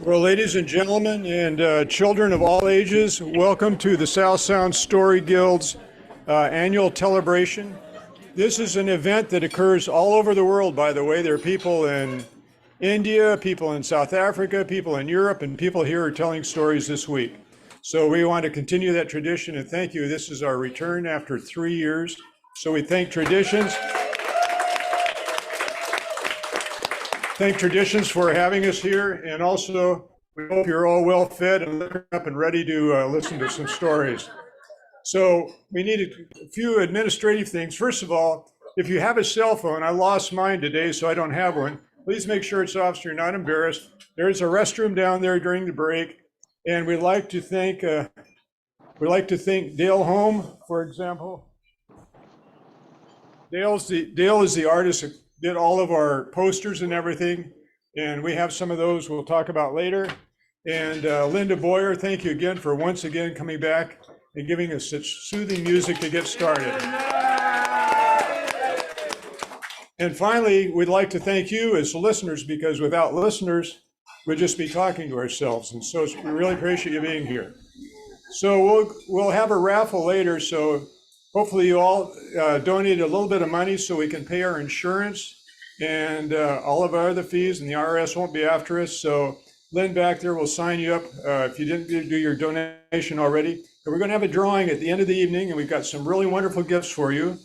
Well, ladies and gentlemen, and children of all ages, welcome to the South Sound Story Guild's annual Tellabration. This is an event that occurs all over the world, by the way. There are people in India, people in South Africa, people in Europe, and people here are telling stories this week. So we want to continue that tradition, and thank you. This is our return after 3 years. So we thank Traditions. Thank Traditions for having us here, and also we hope you're all well fed and liquored up and ready to listen to some stories. So we need a few administrative things. First of all, if you have a cell phone, I lost mine today, so I don't have one. Please make sure it's off so you're not embarrassed. There's a restroom down there during the break, and we'd like to thank Dale Holm, for example. Dale is the artist that did all of our posters and everything, and we have some of those we'll talk about later. And Linda Boyer, thank you again for once again coming back and giving us such soothing music to get started. And finally, we'd like to thank you as listeners, because without listeners, we'd just be talking to ourselves. And so we really appreciate you being here. So we'll have a raffle later, so hopefully you all donate a little bit of money so we can pay our insurance and all of our other fees, and the IRS won't be after us. So Lynn back there will sign you up if you didn't do your donation already. And we're going to have a drawing at the end of the evening, and we've got some really wonderful gifts for you.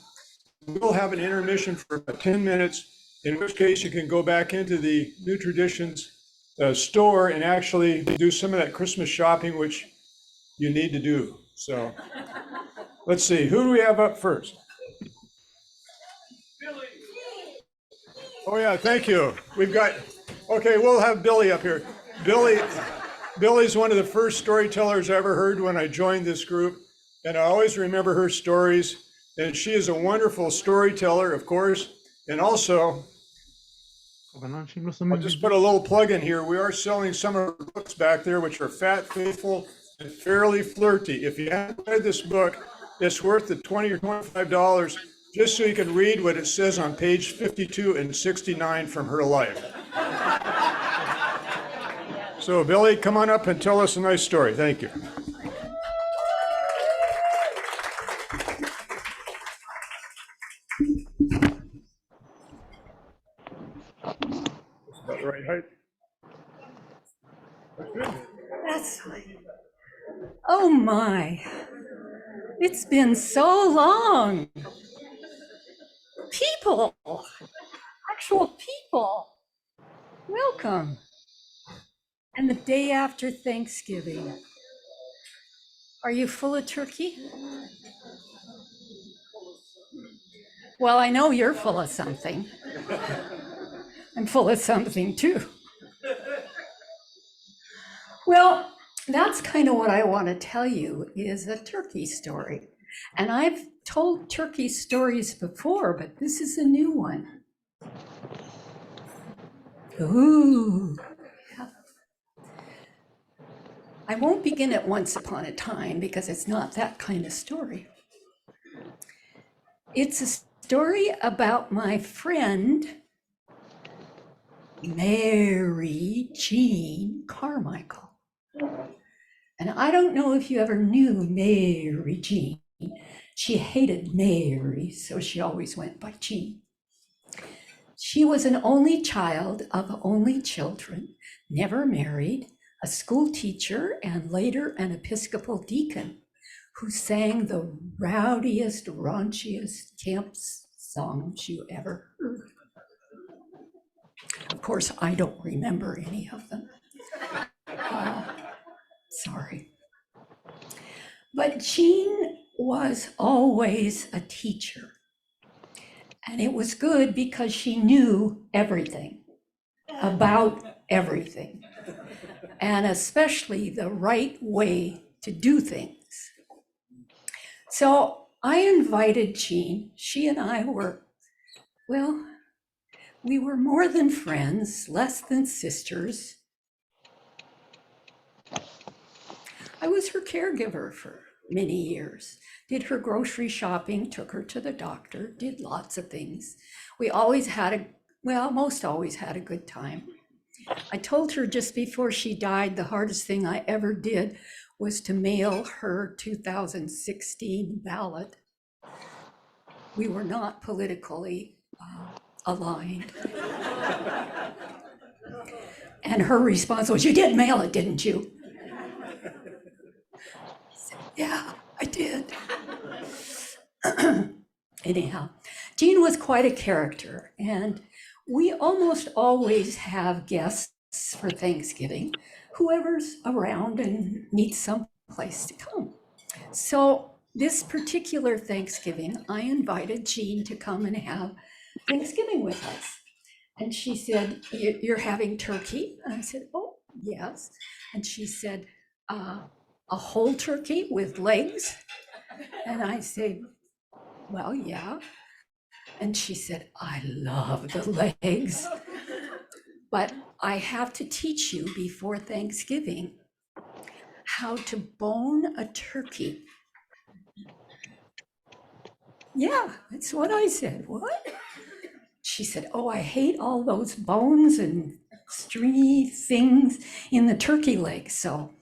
We'll have an intermission for about 10 minutes, in which case you can go back into the New Traditions store and actually do some of that Christmas shopping, which you need to do. So let's see, who do we have up first? Billy. Oh yeah, thank you. Okay, we'll have Billy up here. Billy's one of the first storytellers I ever heard when I joined this group, and I always remember her stories. And she is a wonderful storyteller, of course, and also, I'll just put a little plug in here. We are selling some of her books back there, which are Fat, Faithful, and Fairly Flirty. If you haven't read this book, it's worth the $20 or $25 just so you can read what it says on page 52 and 69 from her life. So Billy, come on up and tell us a nice story. Thank you. About the right height. That's good. That's fine. Oh my, it's been so long. People, actual people, welcome. And the day after Thanksgiving, are you full of turkey? Well, I know you're full of something. I'm full of something too. Well, that's kind of what I want to tell you is a turkey story. And I've told turkey stories before, but this is a new one. Ooh. Yeah. I won't begin at once upon a time because it's not that kind of story. It's a story about my friend, Mary Jean Carmichael. And I don't know if you ever knew Mary Jean. She hated Mary, so she always went by Jean. She was an only child of only children, never married, a school teacher, and later an Episcopal deacon who sang the rowdiest, raunchiest camp songs you ever heard. Of course, I don't remember any of them. Sorry. But Jean was always a teacher. And it was good because she knew everything about everything, and especially the right way to do things. So I invited Jean. She and I were, well, we were more than friends, less than sisters. I was her caregiver for many years, did her grocery shopping, took her to the doctor, did lots of things. We always had most always had a good time. I told her just before she died, the hardest thing I ever did was to mail her 2016 ballot. We were not politically aligned. And her response was, "You did mail it, didn't you?" I said, "Yeah, I did." Anyhow, Jean was quite a character, and we almost always have guests for Thanksgiving, whoever's around and needs some place to come. So this particular Thanksgiving, I invited Jean to come and have Thanksgiving with us. And she said, "You're having turkey?" And I said, "Oh, yes." And she said, "A whole turkey with legs?" And I said, "Well, yeah." And she said, "I love the legs, but I have to teach you before Thanksgiving how to bone a turkey." Yeah, that's what I said. What? She said, "Oh, I hate all those bones and stringy things in the turkey leg. So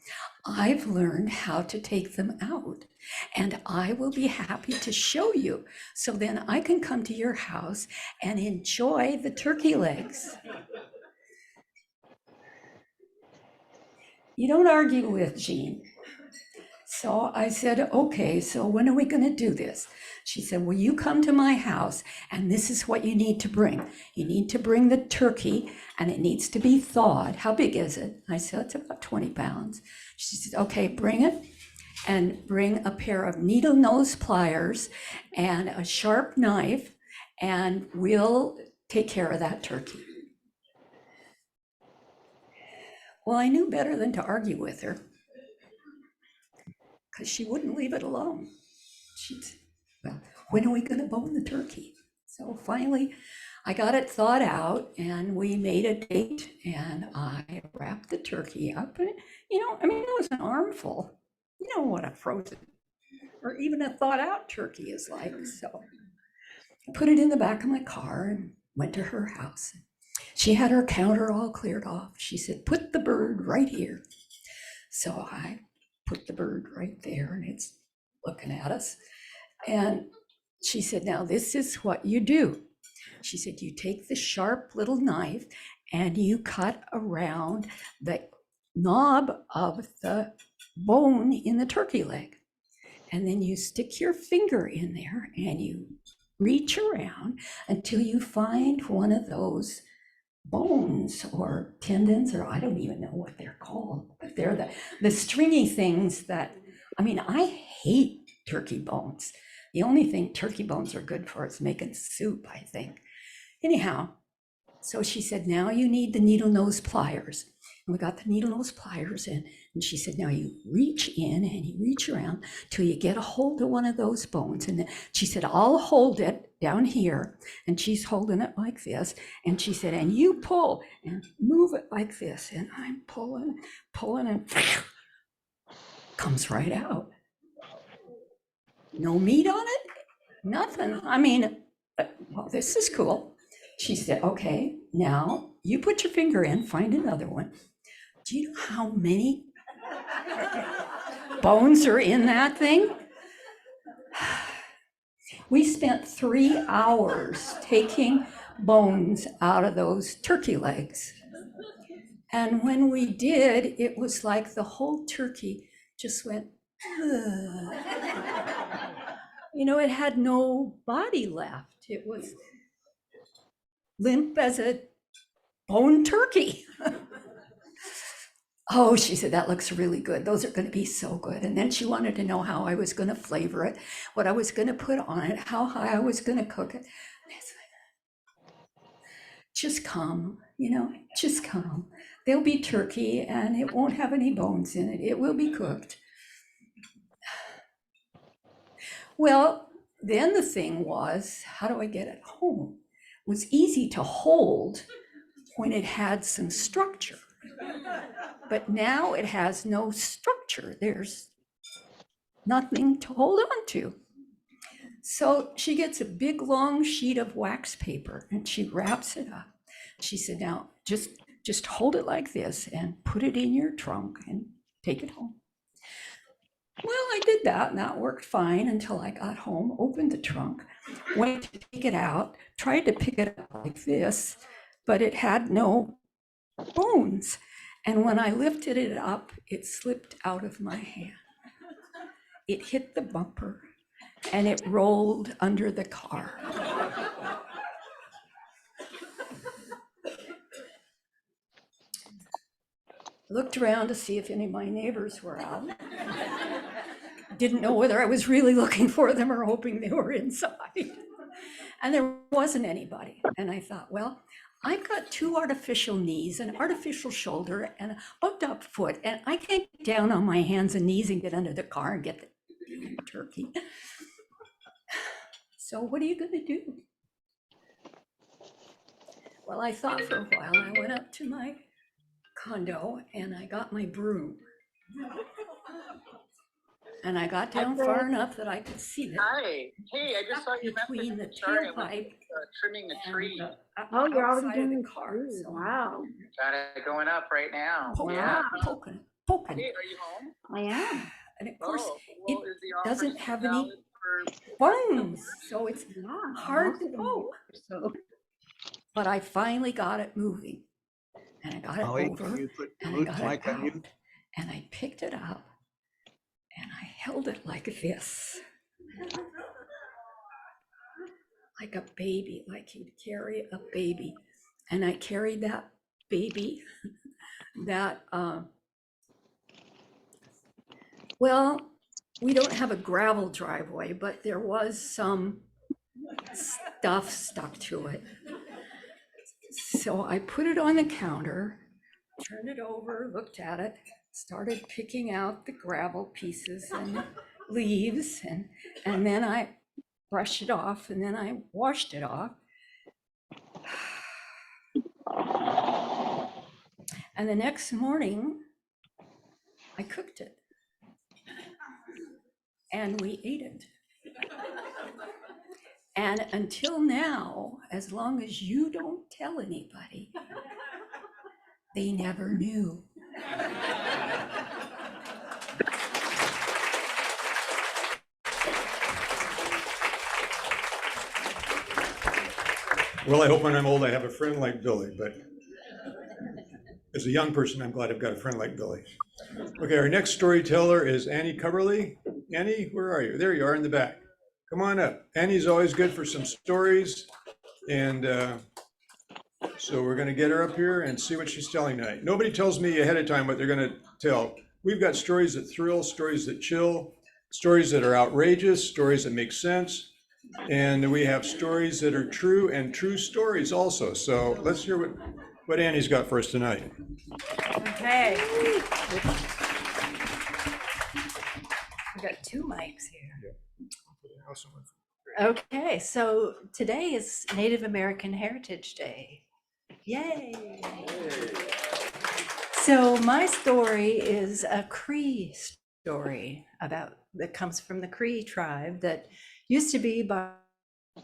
I've learned how to take them out, and I will be happy to show you. So then I can come to your house and enjoy the turkey legs." You don't argue with Jean. So I said, "Okay, so when are we going to do this?" She said, "Well, you come to my house, and this is what you need to bring. You need to bring the turkey, and it needs to be thawed." "How big is it?" I said, "It's about 20 pounds. She said, "Okay, bring it, and bring a pair of needle nose pliers and a sharp knife, and we'll take care of that turkey." Well, I knew better than to argue with her, because she wouldn't leave it alone. She'd say, "Well, when are we going to bone the turkey?" So finally, I got it thawed out, and we made a date, and I wrapped the turkey up. And, it was an armful. You know what a frozen or even a thawed out turkey is like. So I put it in the back of my car and went to her house. She had her counter all cleared off. She said, "Put the bird right here." So I put the bird right there, and it's looking at us. And she said, "Now this is what you do." She said, "You take the sharp little knife and you cut around the knob of the bone in the turkey leg. And then you stick your finger in there and you reach around until you find one of those bones or tendons, or I don't even know what they're called, but they're the stringy things that, I hate turkey bones. The only thing turkey bones are good for is making soup, I think. Anyhow, so she said, "Now you need the needle nose pliers." And we got the needle nose pliers in, and she said, "Now you reach in and you reach around till you get a hold of one of those bones." And then she said, "I'll hold it down here." And she's holding it like this. And she said, "And you pull and move it like this." And I'm pulling, and comes right out. No meat on it, nothing. Well, this is cool. She said, "Okay, now you put your finger in, find another one." Do you know how many bones are in that thing? We spent 3 hours taking bones out of those turkey legs. And when we did, it was like the whole turkey just went, ugh. It had no body left. It was limp as a bone turkey. "Oh," she said, "that looks really good. Those are going to be so good." And then she wanted to know how I was going to flavor it, what I was going to put on it, how high I was going to cook it. It's like, just come, just come. There'll be turkey and it won't have any bones in it. It will be cooked. Well, then the thing was, how do I get it home? It was easy to hold when it had some structure. But now it has no structure. There's nothing to hold on to. So she gets a big long sheet of wax paper and she wraps it up. She said, "Now just just hold it like this and put it in your trunk and take it home. Well, I did that and that worked fine until I got home, opened the trunk, went to take it out, tried to pick it up like this, but it had no bones. And when I lifted it up, it slipped out of my hand. It hit the bumper and it rolled under the car. Looked around to see if any of my neighbors were out. Didn't know whether I was really looking for them or hoping they were inside. And there wasn't anybody. And I thought, well, I've got 2 artificial knees, an artificial shoulder, and a bumped up foot, and I can't get down on my hands and knees and get under the car and get the turkey. So what are you going to do? Well, I thought for a while. I went up to my condo and I got my broom. And I got down far enough that I could see it. Hi. Hey, I just saw your between the message. Sorry, I was, tailpipe trimming the tree. Oh, you're already outside of doing the car. tree. So Wow. Got it going up right now. poking, Yeah. poking. Hey, are you home? I am. And of course, Oh, well, it is the offer doesn't have any valid for- bones, so it's Yeah. hard most to of them poke. are, So But I finally got it moving. And I got it Holly, over can you put and I Ruth's got it mic on out. mute? And I picked it up and I held it like this. Like a baby, like you'd carry a baby. And I carried that baby, that, well, we don't have a gravel driveway, but there was some stuff stuck to it. So I put it on the counter, turned it over, looked at it, started picking out the gravel pieces and leaves, and then I brushed it off, and then I washed it off. And the next morning, I cooked it. And we ate it. And until now, as long as you don't tell anybody, they never knew. Well, I hope when I'm old, I have a friend like Billy, but as a young person, I'm glad I've got a friend like Billy. Okay, our next storyteller is Annie Coverly. Annie, where are you? There you are in the back. Come on up. Annie's always good for some stories. And so we're going to get her up here and see what she's telling tonight. Nobody tells me ahead of time what they're going to tell. We've got stories that thrill, stories that chill, stories that are outrageous, stories that make sense. And we have stories that are true and true stories also. So let's hear what Annie's got for us tonight. Okay. We've got 2 mics here. Okay, so today is Native American Heritage Day. Yay! So my story is a Cree story that comes from the Cree tribe that used to be by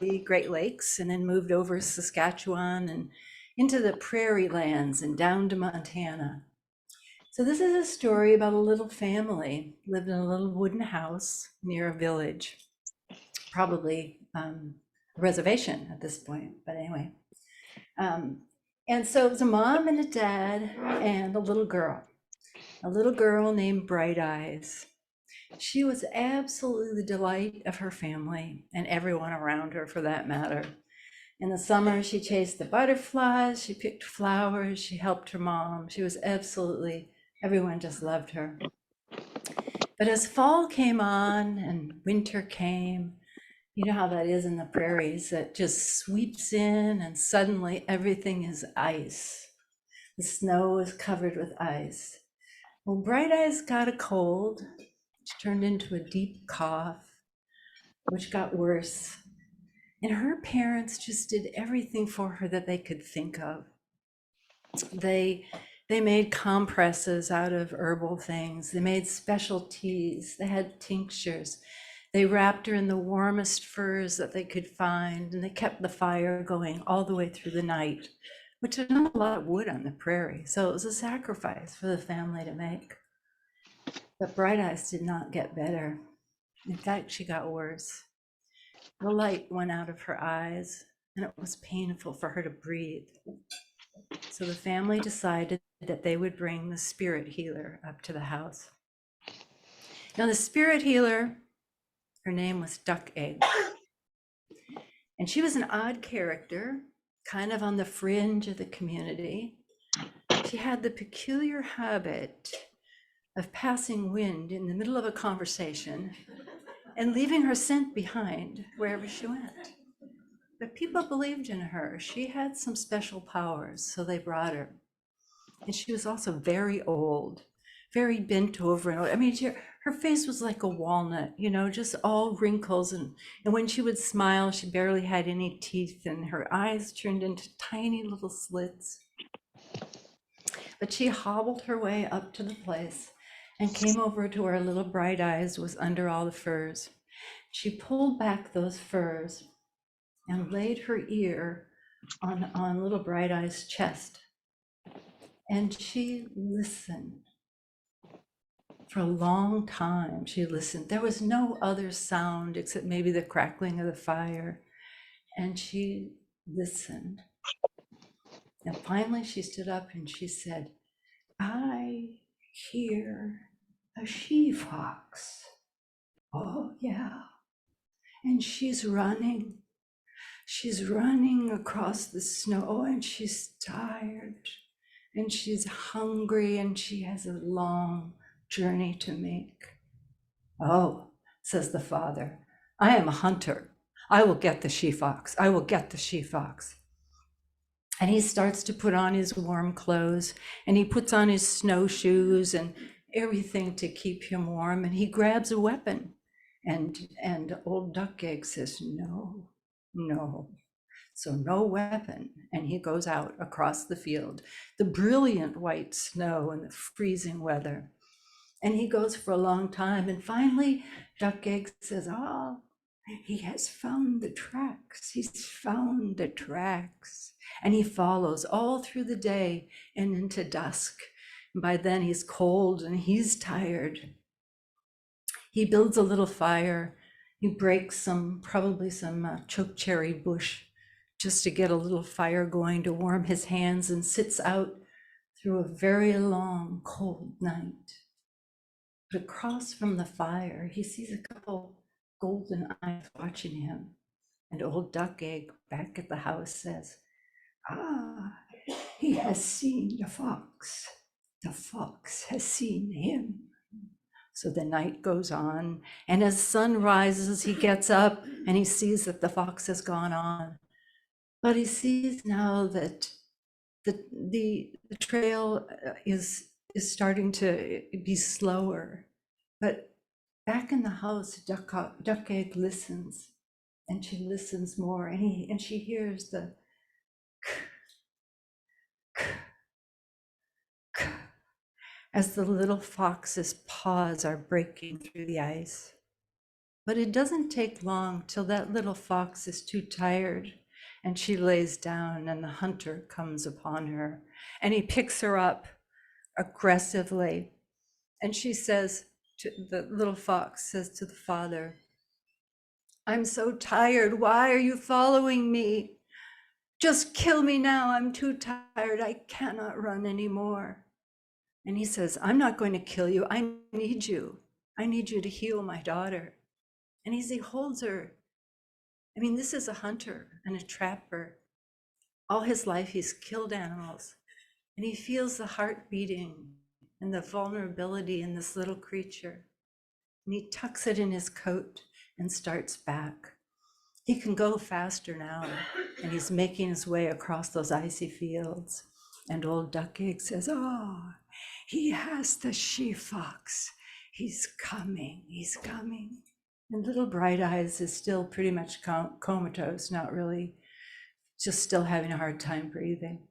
the Great Lakes and then moved over Saskatchewan and into the prairie lands and down to Montana. So this is a story about a little family lived in a little wooden house near a village, probably a reservation at this point, but anyway. And so it was a mom and a dad and a little girl named Bright Eyes. She was absolutely the delight of her family and everyone around her for that matter. In the summer, she chased the butterflies, she picked flowers, she helped her mom. She was absolutely, everyone just loved her. But as fall came on and winter came, you know how that is in the prairies, that just sweeps in and suddenly everything is ice. The snow is covered with ice. Well, Bright Eyes got a cold, which turned into a deep cough, which got worse. And her parents just did everything for her that they could think of. They made compresses out of herbal things. They made special teas. They had tinctures. They wrapped her in the warmest furs that they could find, and they kept the fire going all the way through the night which there's not a lot of wood on the prairie. So it was a sacrifice for the family to make. But Bright Eyes did not get better. In fact, she got worse. The light went out of her eyes, and it was painful for her to breathe. So the family decided that they would bring the spirit healer up to the house. Now, the spirit healer, her name was Duck Egg. And she was an odd character, kind of on the fringe of the community. She had the peculiar habit of passing wind in the middle of a conversation and leaving her scent behind wherever she went. But people believed in her. She had some special powers, so they brought her. And she was also very old, very bent over. And I mean, her face was like a walnut, just all wrinkles. And when she would smile, she barely had any teeth, and her eyes turned into tiny little slits. But she hobbled her way up to the place and came over to where little Bright Eyes was under all the furs. She pulled back those furs and laid her ear on little Bright Eyes' chest. And she listened. For a long time, she listened. There was no other sound except maybe the crackling of the fire. And she listened. And finally, she stood up and she said, "I hear a she-fox." "Oh, yeah." And she's running. She's running across the snow, and she's tired, and she's hungry, and she has a long journey to make. "Oh," says the father, "I am a hunter. I will get the she-fox. I will get the she-fox." And he starts to put on his warm clothes, and he puts on his snowshoes and everything to keep him warm, and he grabs a weapon. And old Duck Egg says, "No, no." So no weapon. And he goes out across the field, the brilliant white snow and the freezing weather. And he goes for a long time. And finally, Duck Egg says, "Oh, he has found the tracks. He's found the tracks." And he follows all through the day and into dusk. And by then he's cold and he's tired. He builds a little fire. He breaks probably some chokecherry bush just to get a little fire going to warm his hands, and sits out through a very long, cold night. But across from the fire, he sees a couple golden eyes watching him. And old Duck Egg back at the house says, "Ah, he has seen the fox. The fox has seen him." So the night goes on, and as sun rises, he gets up and he sees that the fox has gone on. But he sees now that the trail is starting to be slower. But back in the house, Duck Egg listens, and she listens more, and she hears the as the little fox's paws are breaking through the ice. But it doesn't take long till that little fox is too tired, and she lays down, and the hunter comes upon her, and he picks her up aggressively. And she says, the little fox says to the father, "I'm so tired. Why are you following me? Just kill me now. I'm too tired. I cannot run anymore." And he says, "I'm not going to kill you. I need you. I need you to heal my daughter." And as he holds her, I mean, this is a hunter and a trapper. All his life, he's killed animals, and he feels the heart beating and the vulnerability in this little creature. And he tucks it in his coat and starts back. He can go faster now, and he's making his way across those icy fields. And old Duck Egg says, "Oh, he has the she-fox. He's coming, he's coming." And little Bright Eyes is still pretty much comatose, not really, just still having a hard time breathing.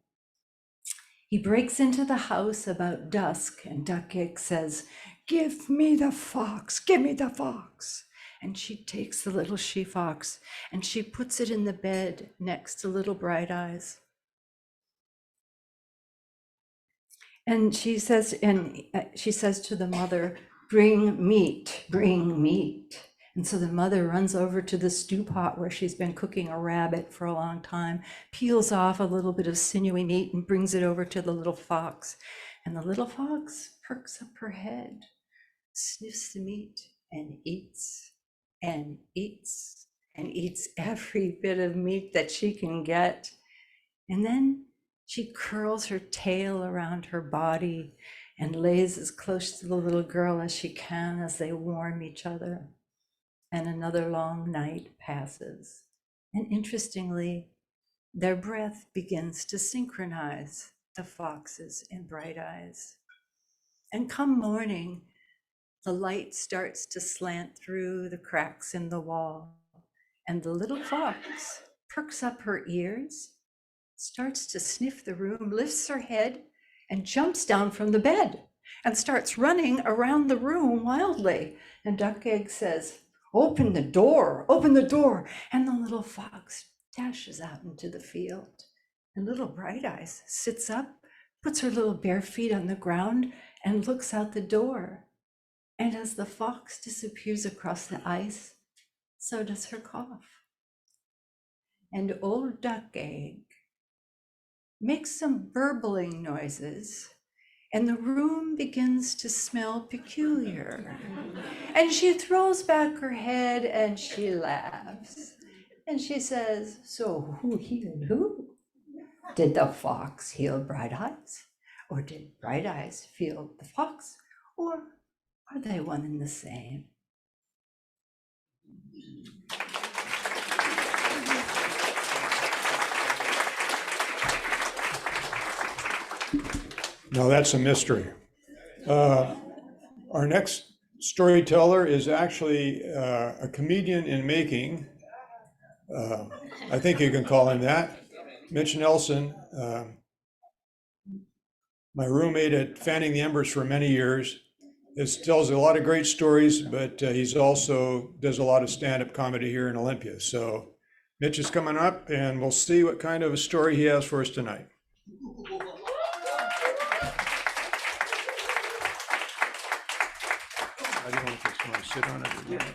He breaks into the house about dusk, and Duck Egg says, "Give me the fox, give me the fox." And she takes the little she-fox and she puts it in the bed next to little Bright Eyes. And she says to the mother, bring meat, bring meat. And so the mother runs over to the stew pot where she's been cooking a rabbit for a long time, peels off a little bit of sinewy meat and brings it over to the little fox. And the little fox perks up her head, sniffs the meat, and eats and eats and eats every bit of meat that she can get. And then she curls her tail around her body and lays as close to the little girl as she can as they warm each other. And another long night passes. And interestingly, their breath begins to synchronize, the fox's and Bright Eyes. And come morning, the light starts to slant through the cracks in the wall, and the little fox perks up her ears, starts to sniff the room, lifts her head, and jumps down from the bed and starts running around the room wildly. And Duck Egg says, open the door, open the door. And the little fox dashes out into the field. And little Bright Eyes sits up, puts her little bare feet on the ground, and looks out the door. And as the fox disappears across the ice, so does her cough. And old Duck Egg makes some burbling noises, and the room begins to smell peculiar. And she throws back her head and she laughs. And she says, so who healed who? Did the fox heal Bright Eyes? Or did Bright Eyes heal the fox? Or are they one and the same? Now that's a mystery. Our next storyteller is actually a comedian in making. I think you can call him that. Mitch Nelson, my roommate at Fanning the Embers for many years. Tells a lot of great stories, but he's also does a lot of stand-up comedy here in Olympia. So Mitch is coming up, and we'll see what kind of a story he has for us tonight. I don't know if it's going to sit on it or not.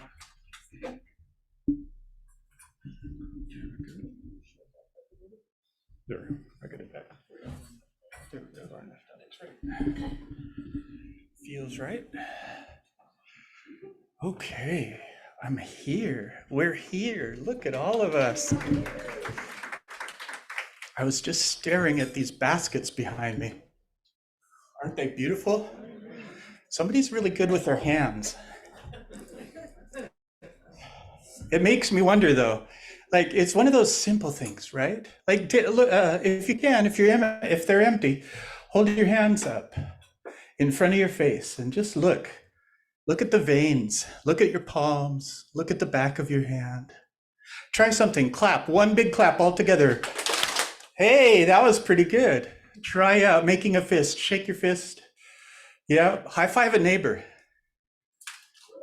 There, I got it back. There we go. Feels right. Okay, I'm here. We're here. Look at all of us. I was just staring at these baskets behind me. Aren't they beautiful? Somebody's really good with their hands. It makes me wonder though, like it's one of those simple things, right? Like if you can, if they're empty, hold your hands up in front of your face and just look at the veins, look at your palms, look at the back of your hand. Try something, clap, one big clap all together. Hey, that was pretty good. Try making a fist, shake your fist. Yeah, high five a neighbor.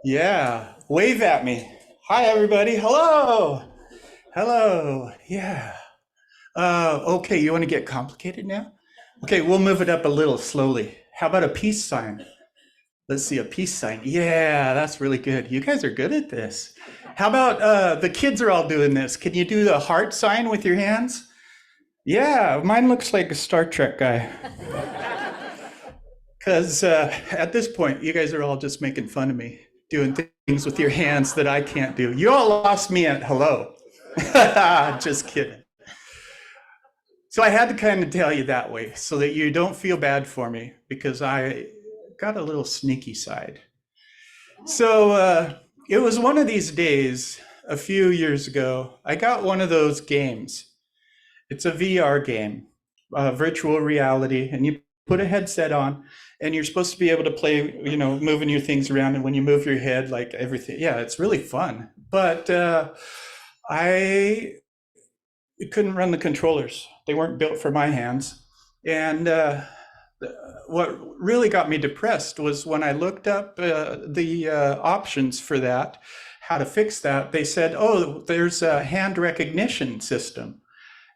Yeah, wave at me. Hi everybody, hello. Hello, yeah. Okay, you wanna get complicated now? Okay, we'll move it up a little slowly. How about a peace sign? Let's see, a peace sign. Yeah, that's really good. You guys are good at this. How about the kids are all doing this? Can you do the heart sign with your hands? Yeah, mine looks like a Star Trek guy. Because at this point, you guys are all just making fun of me, doing things with your hands that I can't do. You all lost me at hello. Just kidding. So I had to kind of tell you that way so that you don't feel bad for me because I got a little sneaky side. So it was one of these days a few years ago, I got one of those games. It's a VR game, virtual reality, and you put a headset on and you're supposed to be able to play, you know, moving your things around, and when you move your head, like everything, yeah, it's really fun. But I couldn't run the controllers. They weren't built for my hands. And what really got me depressed was when I looked up the options for that, how to fix that, they said, oh, there's a hand recognition system.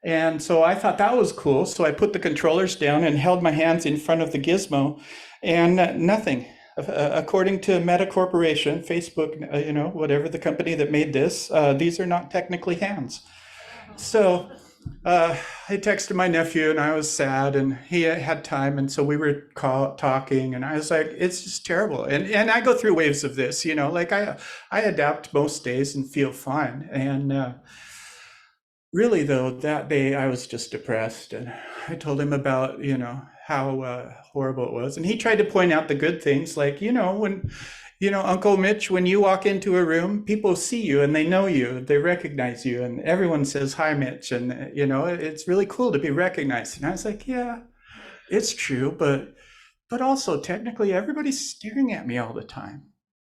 And so I thought that was cool. So I put the controllers down and held my hands in front of the gizmo, and nothing. According to Meta Corporation, Facebook, whatever the company that made this, these are not technically hands. So I texted my nephew, and I was sad, and he had time, and so we were talking, and I was like, it's just terrible. And I go through waves of this, like I adapt most days and feel fine. And really, though, that day I was just depressed, and I told him about, how horrible it was. And he tried to point out the good things, like, when, Uncle Mitch, when you walk into a room, people see you and they know you, they recognize you, and everyone says, hi, Mitch. And, it's really cool to be recognized. And I was like, yeah, it's true. But also technically everybody's staring at me all the time.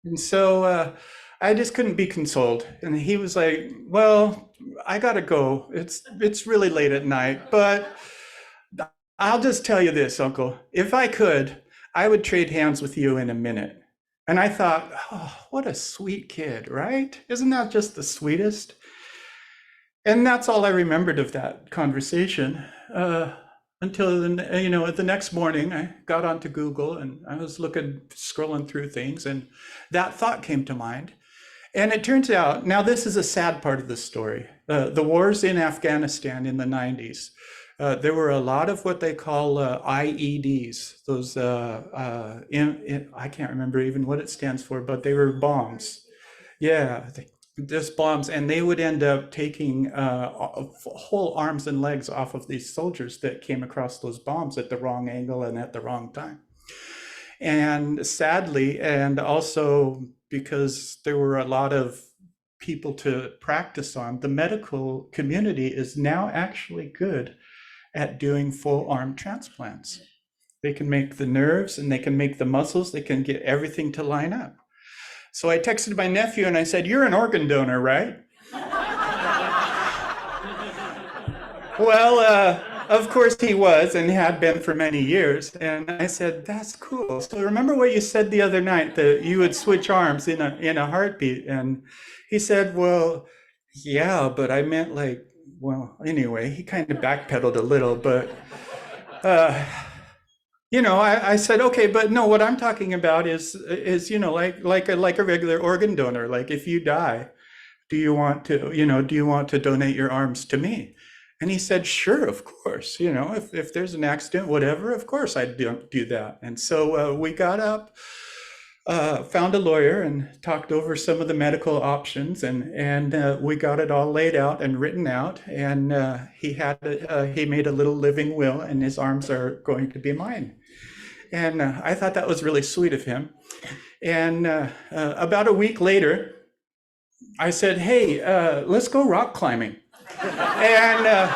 And so I just couldn't be consoled. And he was like, well, I gotta go. It's really late at night, but I'll just tell you this, Uncle. If I could, I would trade hands with you in a minute. And I thought, oh, what a sweet kid, right? Isn't that just the sweetest? And that's all I remembered of that conversation until the next morning I got onto Google and I was scrolling through things, and that thought came to mind. And it turns out, now this is a sad part of the story. The wars in Afghanistan in the 90s, there were a lot of what they call IEDs. Those, I can't remember even what it stands for, but they were bombs. Yeah, just bombs. And they would end up taking whole arms and legs off of these soldiers that came across those bombs at the wrong angle and at the wrong time. And sadly, and also because there were a lot of people to practice on, the medical community is now actually good at doing full arm transplants. They can make the nerves and they can make the muscles, they can get everything to line up. So I texted my nephew and I said, you're an organ donor, right? Well, of course he was and had been for many years. And I said, that's cool. So remember what you said the other night, that you would switch arms in a heartbeat. And he said, well, yeah, but I meant like, well, anyway, he kind of backpedaled a little, but, I said, okay, but no, what I'm talking about is like a regular organ donor. Like if you die, do you want to donate your arms to me? And he said, sure, of course, if there's an accident, whatever, of course I'd do that. And so we got up, found a lawyer and talked over some of the medical options, and we got it all laid out and written out. And he made a little living will, and his arms are going to be mine. And I thought that was really sweet of him. And about a week later, I said, hey, let's go rock climbing. And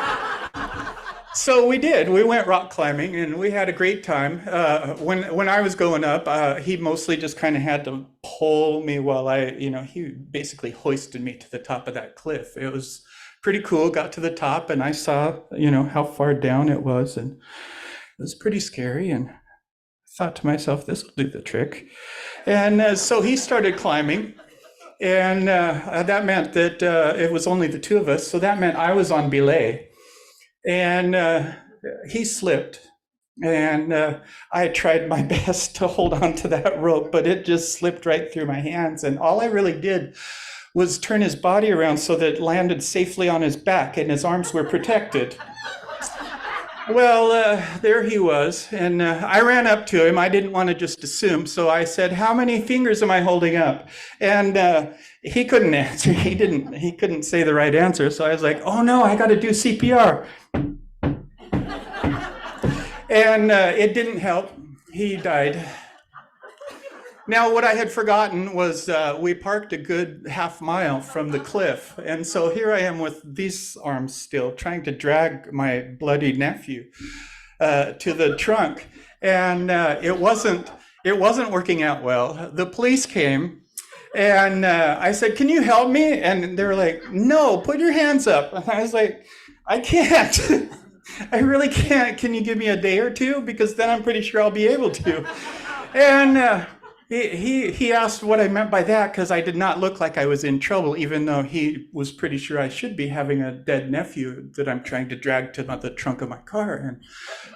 so we did. We went rock climbing and we had a great time. When I was going up, he mostly just kind of had to pull me while he basically hoisted me to the top of that cliff. It was pretty cool. Got to the top and I saw, how far down it was, and it was pretty scary. And I thought to myself, this will do the trick. And so he started climbing. And that meant that it was only the two of us. So that meant I was on belay. And he slipped. And I tried my best to hold on to that rope, but it just slipped right through my hands. And all I really did was turn his body around so that it landed safely on his back and his arms were protected. Well, there he was, and I ran up to him. I didn't want to just assume, so I said, how many fingers am I holding up? And he couldn't answer. He couldn't say the right answer, so I was like, oh no, I got to do CPR. And it didn't help. He died. Now, what I had forgotten was we parked a good half mile from the cliff. And so here I am with these arms still trying to drag my bloody nephew to the trunk. And it wasn't working out well. The police came and I said, can you help me? And they were like, no, put your hands up. And I was like, I can't. I really can't. Can you give me a day or two? Because then I'm pretty sure I'll be able to. And He asked what I meant by that because I did not look like I was in trouble, even though he was pretty sure I should be, having a dead nephew that I'm trying to drag to the trunk of my car. And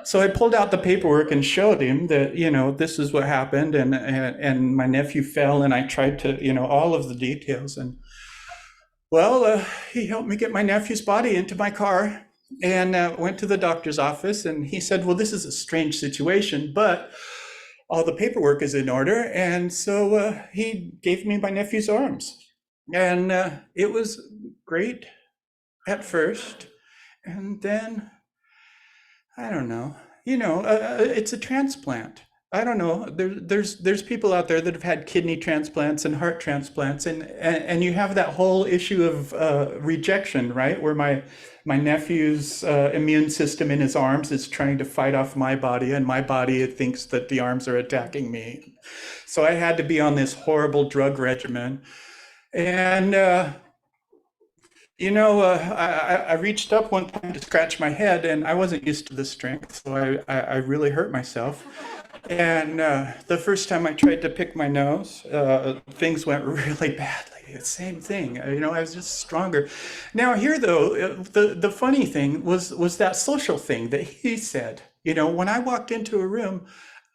so I pulled out the paperwork and showed him that, this is what happened, and my nephew fell, and I tried to, all of the details. And well, he helped me get my nephew's body into my car, and went to the doctor's office, and he said, well, this is a strange situation, but all the paperwork is in order. And so he gave me my nephew's arms. And it was great at first. And then, I don't know, it's a transplant. I don't know. There's people out there that have had kidney transplants and heart transplants, and you have that whole issue of rejection, right? Where my nephew's immune system in his arms is trying to fight off my body, and my body thinks that the arms are attacking me. So I had to be on this horrible drug regimen, and I reached up one time to scratch my head, and I wasn't used to the strength, so I really hurt myself. And the first time I tried to pick my nose, things went really badly. Same thing, I was just stronger. Now here, though, the funny thing was that social thing that he said. When I walked into a room,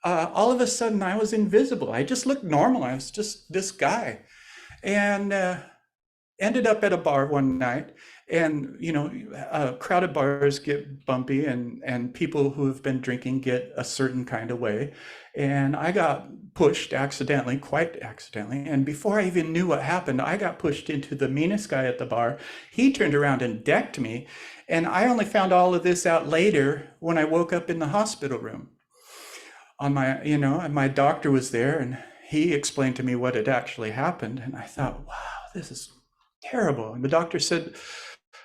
all of a sudden I was invisible. I just looked normal. I was just this guy, and ended up at a bar one night. And crowded bars get bumpy, and people who have been drinking get a certain kind of way. And I got pushed accidentally, quite accidentally. And before I even knew what happened, I got pushed into the meanest guy at the bar. He turned around and decked me. And I only found all of this out later when I woke up in the hospital room. And my doctor was there, and he explained to me what had actually happened. And I thought, wow, this is terrible. And the doctor said,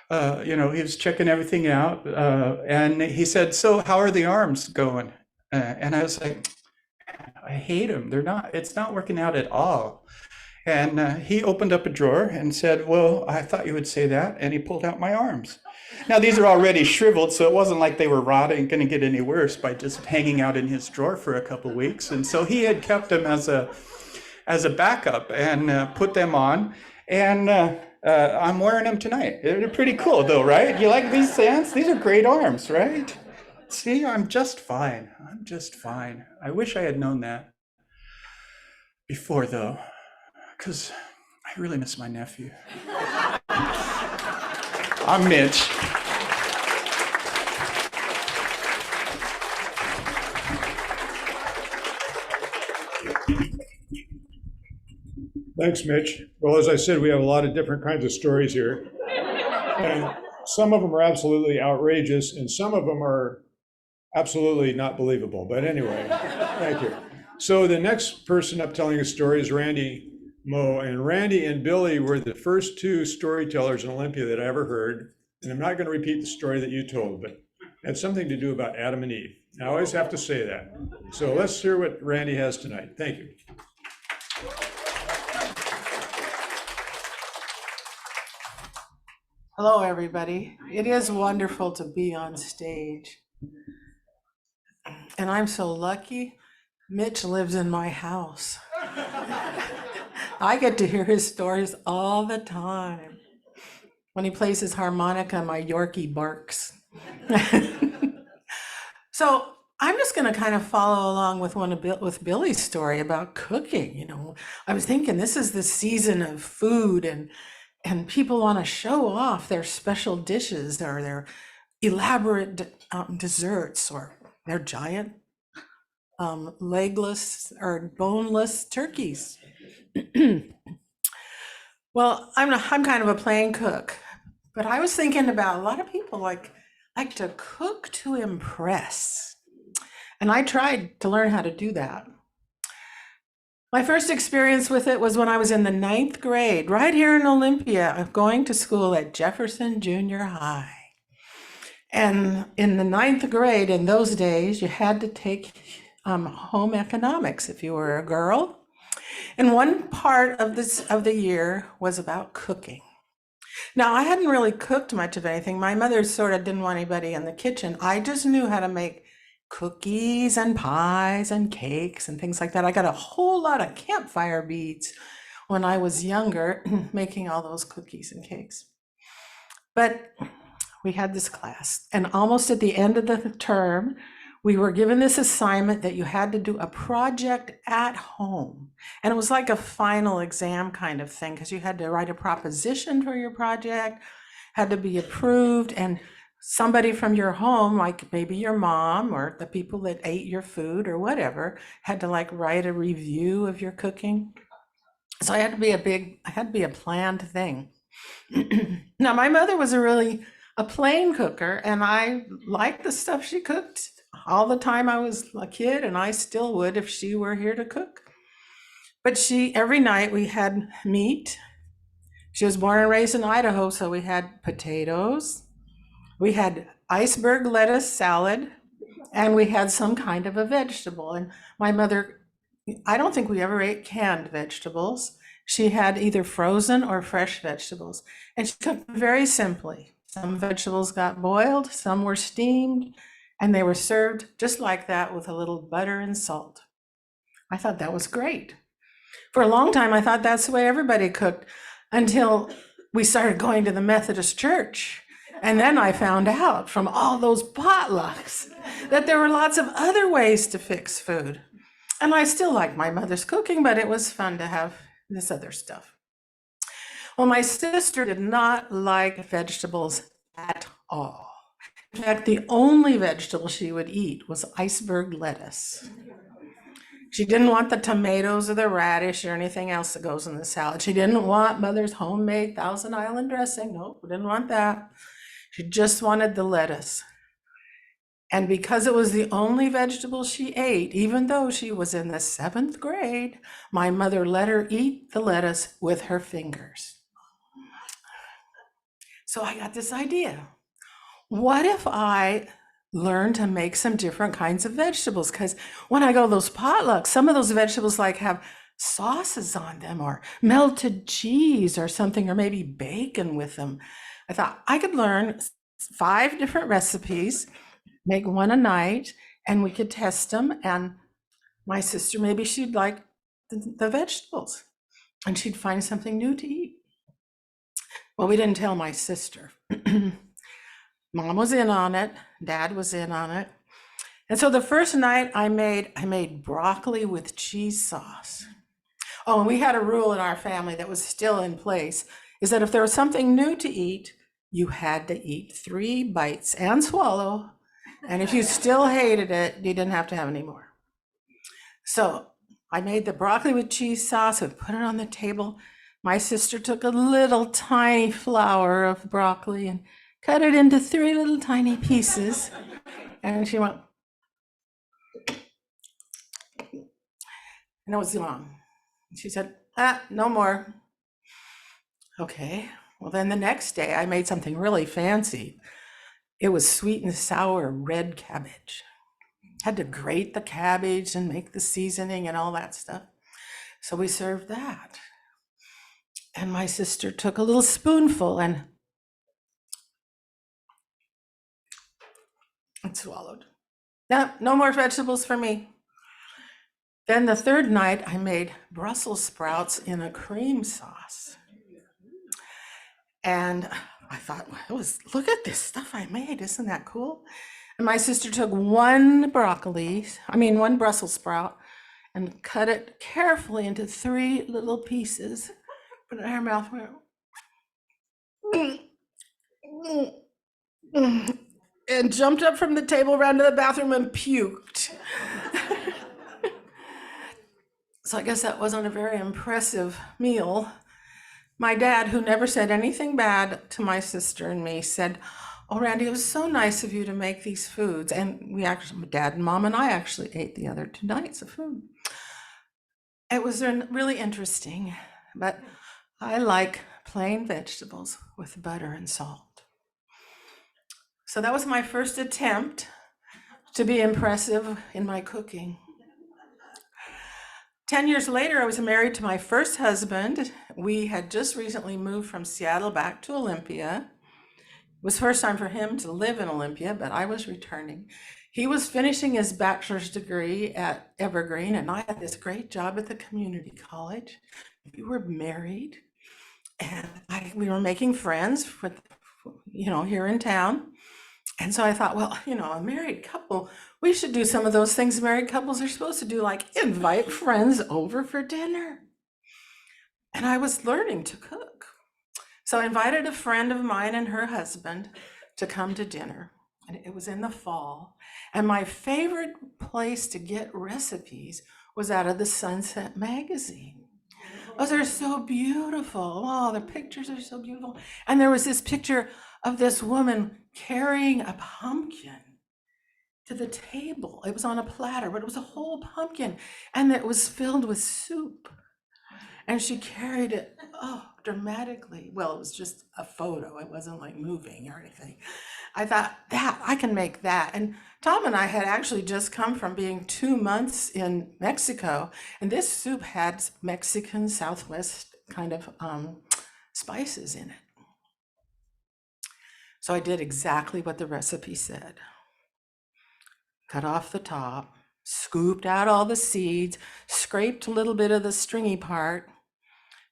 he was checking everything out, and he said, so how are the arms going? And I was like, I hate them. It's not working out at all. And he opened up a drawer and said, well, I thought you would say that. And he pulled out my arms. Now, these are already shriveled, so it wasn't like they were rotting, going to get any worse by just hanging out in his drawer for a couple weeks. And so he had kept them as a backup and put them on. And I'm wearing them tonight. They're pretty cool, though, right? You like these sands? These are great arms, right? See, I'm just fine. I'm just fine. I wish I had known that before, though, because I really miss my nephew. I'm Mitch. Thanks, Mitch. Well, as I said, we have a lot of different kinds of stories here. And some of them are absolutely outrageous, and some of them are absolutely not believable. But anyway, thank you. So the next person up telling a story is Randy Moe. And Randy and Billy were the first two storytellers in Olympia that I ever heard. And I'm not going to repeat the story that you told, but it had something to do about Adam and Eve. I always have to say that. So let's hear what Randy has tonight. Thank you. Hello, everybody. It is wonderful to be on stage. And I'm so lucky Mitch lives in my house. I get to hear his stories all the time. When he plays his harmonica, my Yorkie barks. So I'm just going to kind of follow along with Billy's story about cooking. I was thinking this is the season of food, and people want to show off their special dishes or their elaborate desserts or their giant legless or boneless turkeys. Well, I'm kind of a plain cook, but I was thinking about a lot of people like to cook to impress. And I tried to learn how to do that. My first experience with it was when I was in the 9th grade, right here in Olympia, going to school at Jefferson Junior High. And in the 9th grade, in those days, you had to take home economics if you were a girl. And one part of the year was about cooking. Now, I hadn't really cooked much of anything. My mother sort of didn't want anybody in the kitchen. I just knew how to make cookies and pies and cakes and things like that. I got a whole lot of campfire beads when I was younger, making all those cookies and cakes. But we had this class, and almost at the end of the term, we were given this assignment that you had to do a project at home. And it was like a final exam kind of thing, because you had to write a proposition for your project, had to be approved, and somebody from your home, like maybe your mom or the people that ate your food or whatever, had to like write a review of your cooking. So I had to be a planned thing. Now, my mother was a plain cooker, and I liked the stuff she cooked all the time I was a kid, and I still would if she were here to cook. But every night we had meat. She was born and raised in Idaho, so we had potatoes, we had iceberg lettuce salad, and we had some kind of a vegetable. And my mother, I don't think we ever ate canned vegetables. She had either frozen or fresh vegetables, and she cooked very simply. Some vegetables got boiled, some were steamed, and they were served just like that with a little butter and salt. I thought that was great. For a long time, I thought that's the way everybody cooked, until we started going to the Methodist church. And then I found out from all those potlucks that there were lots of other ways to fix food. And I still like my mother's cooking, but it was fun to have this other stuff. Well, my sister did not like vegetables at all. In fact, the only vegetable she would eat was iceberg lettuce. She didn't want the tomatoes or the radish or anything else that goes in the salad. She didn't want Mother's homemade Thousand Island dressing. Nope, didn't want that. She just wanted the lettuce. And because it was the only vegetable she ate, even though she was in the 7th grade, my mother let her eat the lettuce with her fingers. So I got this idea. What if I learn to make some different kinds of vegetables? Because when I go to those potlucks, some of those vegetables like have sauces on them or melted cheese or something, or maybe bacon with them. I thought I could learn 5 different recipes, make one a night, and we could test them. And my sister, maybe she'd like the vegetables and she'd find something new to eat. Well, we didn't tell my sister. Mom was in on it, Dad was in on it. And so the first night I made broccoli with cheese sauce. Oh, and we had a rule in our family that was still in place, is that if there was something new to eat, you had to eat 3 bites and swallow. And if you still hated it, you didn't have to have any more. So I made the broccoli with cheese sauce and put it on the table. My sister took a little tiny flower of broccoli and cut it into 3 little tiny pieces. And she went, and it was gone. She said, no more. Okay, well then the next day I made something really fancy. It was sweet and sour red cabbage. Had to grate the cabbage and make the seasoning and all that stuff. So we served that. And my sister took a little spoonful and swallowed. No more vegetables for me. Then the 3rd night, I made Brussels sprouts in a cream sauce. And I thought, look at this stuff I made. Isn't that cool? And my sister took one Brussels sprout, and cut it carefully into 3 little pieces. Put it in her mouth, and jumped up from the table, ran to the bathroom, and puked. So I guess that wasn't a very impressive meal. My dad, who never said anything bad to my sister and me, said, "Oh, Randy, it was so nice of you to make these foods." And my dad and mom and I actually ate the other 2 nights of food. It was really interesting, but I like plain vegetables with butter and salt. So that was my first attempt to be impressive in my cooking. 10 years later, I was married to my first husband. We had just recently moved from Seattle back to Olympia. It was the first time for him to live in Olympia, but I was returning. He was finishing his bachelor's degree at Evergreen, and I had this great job at the community college. We were married, and we were making friends with, here in town. And so I thought, well, a married couple, we should do some of those things married couples are supposed to do, like invite friends over for dinner. And I was learning to cook. So I invited a friend of mine and her husband to come to dinner. And it was in the fall. And my favorite place to get recipes was out of the Sunset magazine. Oh, they're so beautiful. Oh, the pictures are so beautiful. And there was this picture of this woman carrying a pumpkin to the table. It was on a platter, but it was a whole pumpkin, and it was filled with soup. And she carried it, dramatically. Well, it was just a photo. It wasn't like moving or anything. I thought, I can make that. And Tom and I had actually just come from being 2 months in Mexico, and this soup had Mexican Southwest kind of spices in it. So I did exactly what the recipe said. Cut off the top, scooped out all the seeds, scraped a little bit of the stringy part,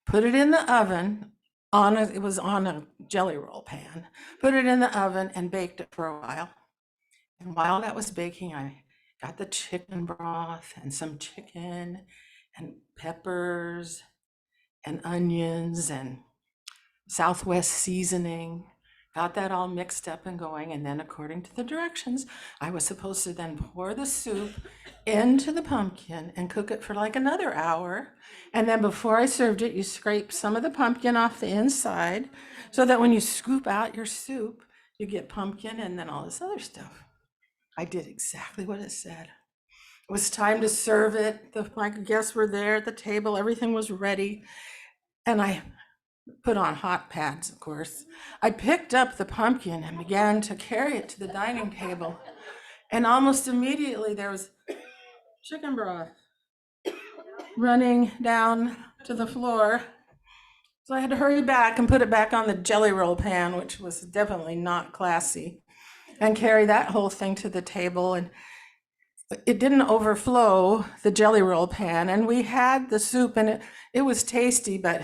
put it in the oven it was on a jelly roll pan, put it in the oven and baked it for a while. And while that was baking, I got the chicken broth and some chicken and peppers and onions and Southwest seasoning, got that all mixed up and going. And then according to the directions, I was supposed to then pour the soup into the pumpkin and cook it for like another hour. And then before I served it, you scrape some of the pumpkin off the inside so that when you scoop out your soup, you get pumpkin and then all this other stuff. I did exactly what it said. It was time to serve it. My guests were there at the table. Everything was ready. And I put on hot pads, of course. I picked up the pumpkin and began to carry it to the dining table. And almost immediately there was chicken broth running down to the floor. So I had to hurry back and put it back on the jelly roll pan, which was definitely not classy, and carry that whole thing to the table. And it didn't overflow the jelly roll pan. And we had the soup, and it was tasty, but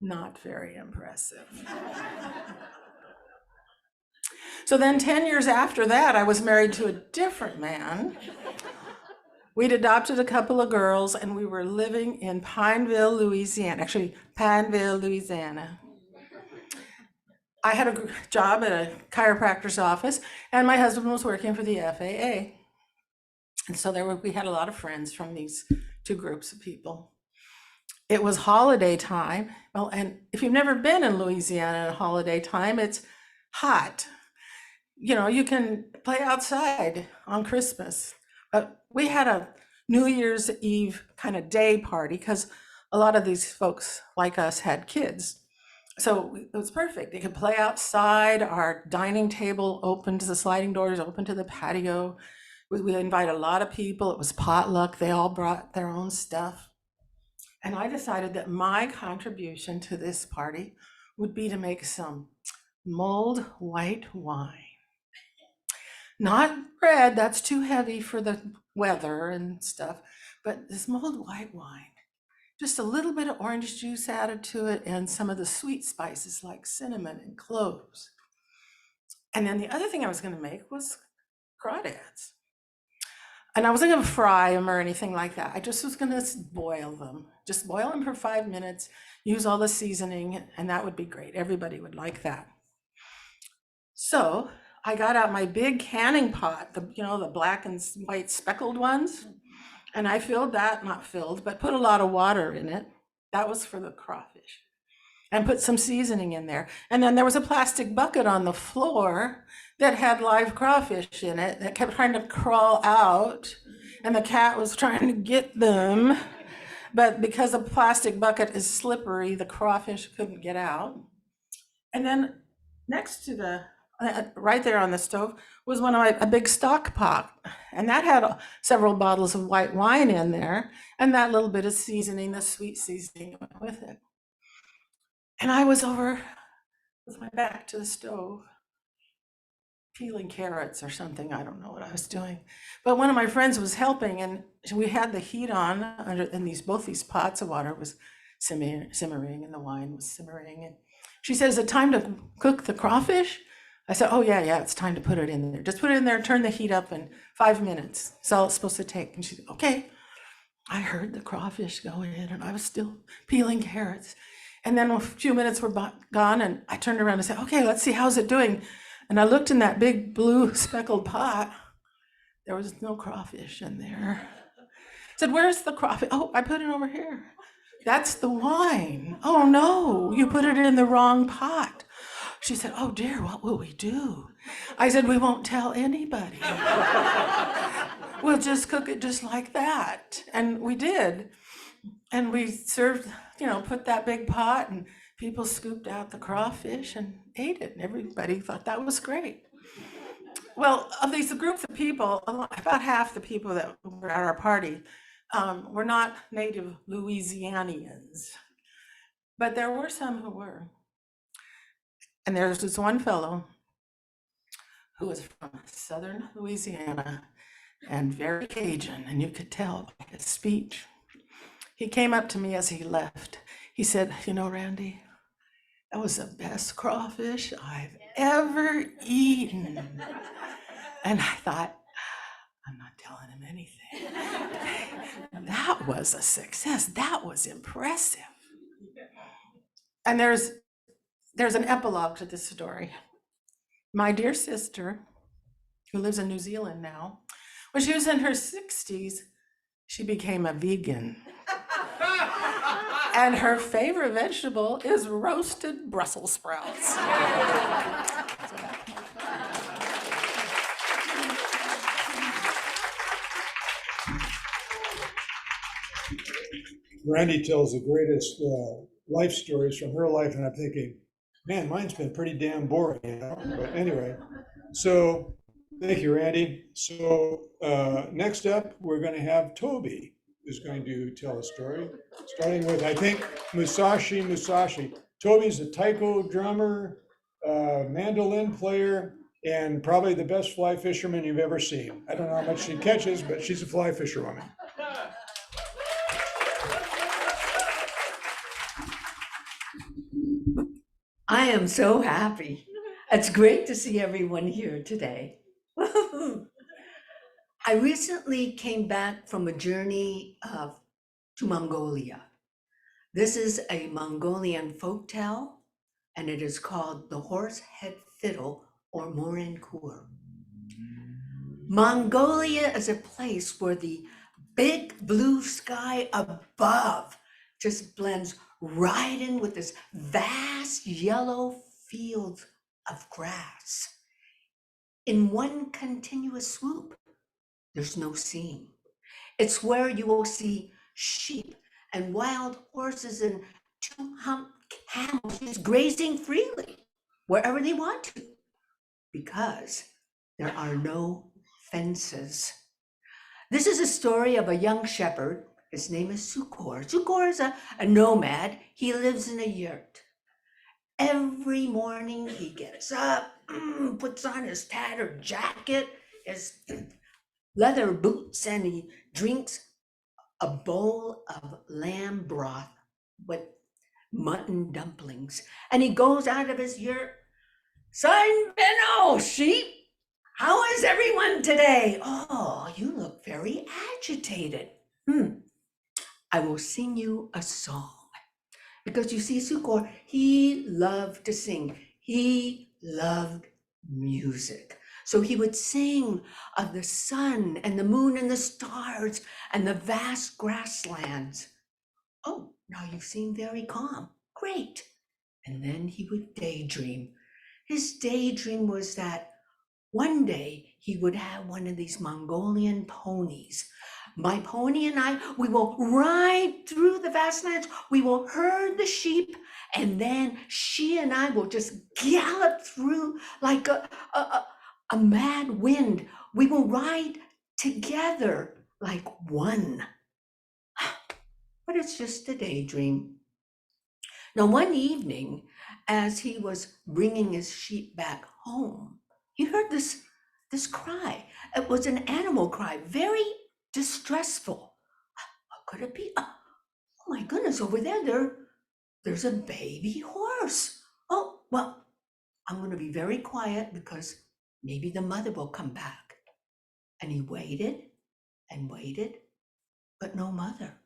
not very impressive. So then 10 years after that, I was married to a different man. We'd adopted a couple of girls, and we were living in Pineville, Louisiana. I had a job at a chiropractor's office, and my husband was working for the FAA. And so we had a lot of friends from these two groups of people. It was holiday time. Well, and if you've never been in Louisiana at holiday time, it's hot. You can play outside on Christmas. But we had a New Year's Eve kind of day party because a lot of these folks like us had kids. So it was perfect. They could play outside. Our dining table opened to the sliding doors, open to the patio. We invited a lot of people. It was potluck. They all brought their own stuff. And I decided that my contribution to this party would be to make some mulled white wine. Not red, that's too heavy for the weather and stuff, but this mulled white wine. Just a little bit of orange juice added to it and some of the sweet spices like cinnamon and cloves. And then the other thing I was going to make was crawdads. And I wasn't going to fry them or anything like that. I just was going to boil them. Just boil them for 5 minutes, use all the seasoning, and that would be great. Everybody would like that. So I got out my big canning pot, the black and white speckled ones, and I filled that, not filled, but put a lot of water in it. That was for the crawfish. And put some seasoning in there. And then there was a plastic bucket on the floor that had live crawfish in it that kept trying to crawl out, and the cat was trying to get them. But because the plastic bucket is slippery, the crawfish couldn't get out. And then next to right there on the stove was a big stock pot, and that had several bottles of white wine in there, and that little bit of seasoning, the sweet seasoning went with it. And I was over with my back to the stove, peeling carrots or something. I don't know what I was doing. But one of my friends was helping, and we had the heat on under, and both these pots of water was simmering, and the wine was simmering. And she said, "Is it time to cook the crawfish?" I said, "Oh, yeah, it's time to put it in there. Just put it in there, turn the heat up in 5 minutes. That's all it's supposed to take." And she said, "Okay." I heard the crawfish go in, and I was still peeling carrots. And then a few minutes were gone, and I turned around and said, "Okay, let's see, how's it doing?" And I looked in that big blue speckled pot. There was no crawfish in there. I said, "Where's the crawfish?" "Oh, I put it over here." "That's the wine." "Oh no, you put it in the wrong pot." She said, "Oh dear, what will we do?" I said, "We won't tell anybody. We'll just cook it just like that." And we did. And we served, put that big pot, and people scooped out the crawfish and ate it. And everybody thought that was great. Well, of these groups of people, about half the people that were at our party were not native Louisianians, but there were some who were. And there's this one fellow who was from southern Louisiana and very Cajun, and you could tell by his speech. He came up to me as he left. He said, "Randy, that was the best crawfish I've ever eaten." And I thought, I'm not telling him anything. That was a success. That was impressive. And there's an epilogue to this story. My dear sister, who lives in New Zealand now, when she was in her 60s, she became a vegan. And her favorite vegetable is roasted Brussels sprouts. Randy tells the greatest life stories from her life, and I'm thinking, man, mine's been pretty damn boring, But anyway, so thank you, Randy. So next up, we're going to have Toby, who's going to tell a story, starting with, I think, Musashi. Toby's a taiko drummer, mandolin player, and probably the best fly fisherman you've ever seen. I don't know how much she catches, but she's a fly fisherwoman. I am so happy. It's great to see everyone here today. I recently came back from a journey to Mongolia. This is a Mongolian folktale, and it is called The Horsehead Fiddle or Morinkur. Mongolia is a place where the big blue sky above just blends right in with this vast yellow field of grass. In one continuous swoop, there's no seam. It's where you will see sheep and wild horses and two-humped camels just grazing freely wherever they want to, because there are no fences. This is a story of a young shepherd. His name is Sukor. Sukor is a nomad. He lives in a yurt. Every morning he gets up, puts on his tattered jacket, his leather boots, and he drinks a bowl of lamb broth with mutton dumplings. And he goes out of his yurt, "Son Benno, sheep, how is everyone today? Oh, you look very agitated. I will sing you a song." Because you see, Sukor, he loved to sing. He loved music. So he would sing of the sun and the moon and the stars and the vast grasslands. "Oh, now you seem very calm. Great." And then he would daydream. His daydream was that one day he would have one of these Mongolian ponies. "My pony and I, we will ride through the vast lands. We will herd the sheep, and then she and I will just gallop through like a mad wind. We will ride together like one." But it's just a daydream. Now, one evening, as he was bringing his sheep back home, he heard this cry. It was an animal cry, very distressful. What could it be? Oh my goodness, over there's a baby horse. Oh, well, I'm going to be very quiet because maybe the mother will come back. And he waited and waited, but no mother.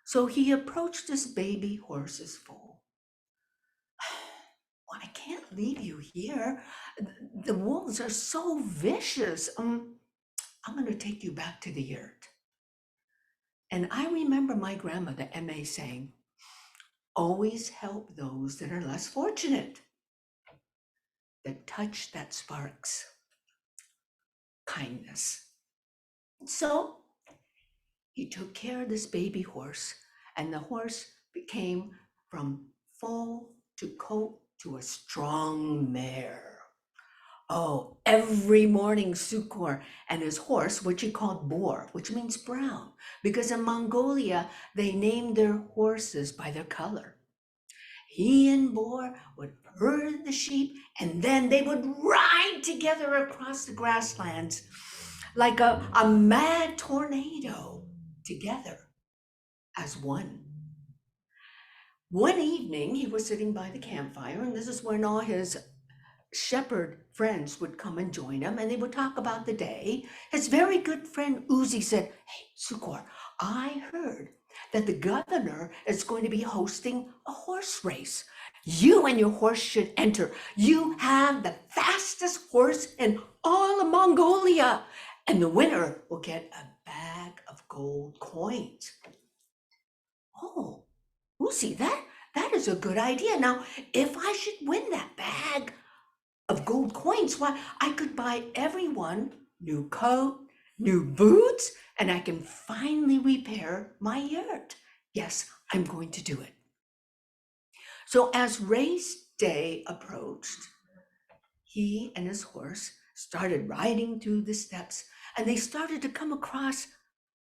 So he approached this baby horse's foal. Well, I can't leave you here. The wolves are so vicious. I'm going to take you back to the yurt. And I remember my grandmother, M.A., saying, always help those that are less fortunate. The touch that sparks kindness. So he took care of this baby horse, and the horse became from foal to coat to a strong mare. Oh, every morning Sukor and his horse, which he called Boar, which means brown, because in Mongolia, they named their horses by their color. He and Boar would herd the sheep, and then they would ride together across the grasslands like a mad tornado together as one. One evening, he was sitting by the campfire, and this is when all his shepherd friends would come and join him, and they would talk about the day. His very good friend Uzi said, hey, Sukor, I heard that the governor is going to be hosting a horse race. You and your horse should enter. You have the fastest horse in all of Mongolia, and the winner will get a bag of gold coins. Oh, Uzi, that is a good idea. Now, if I should win that bag of gold coins, why, I could buy everyone new coat, new boots, and I can finally repair my yurt. Yes, I'm going to do it. So as race day approached, he and his horse started riding through the steppes, and they started to come across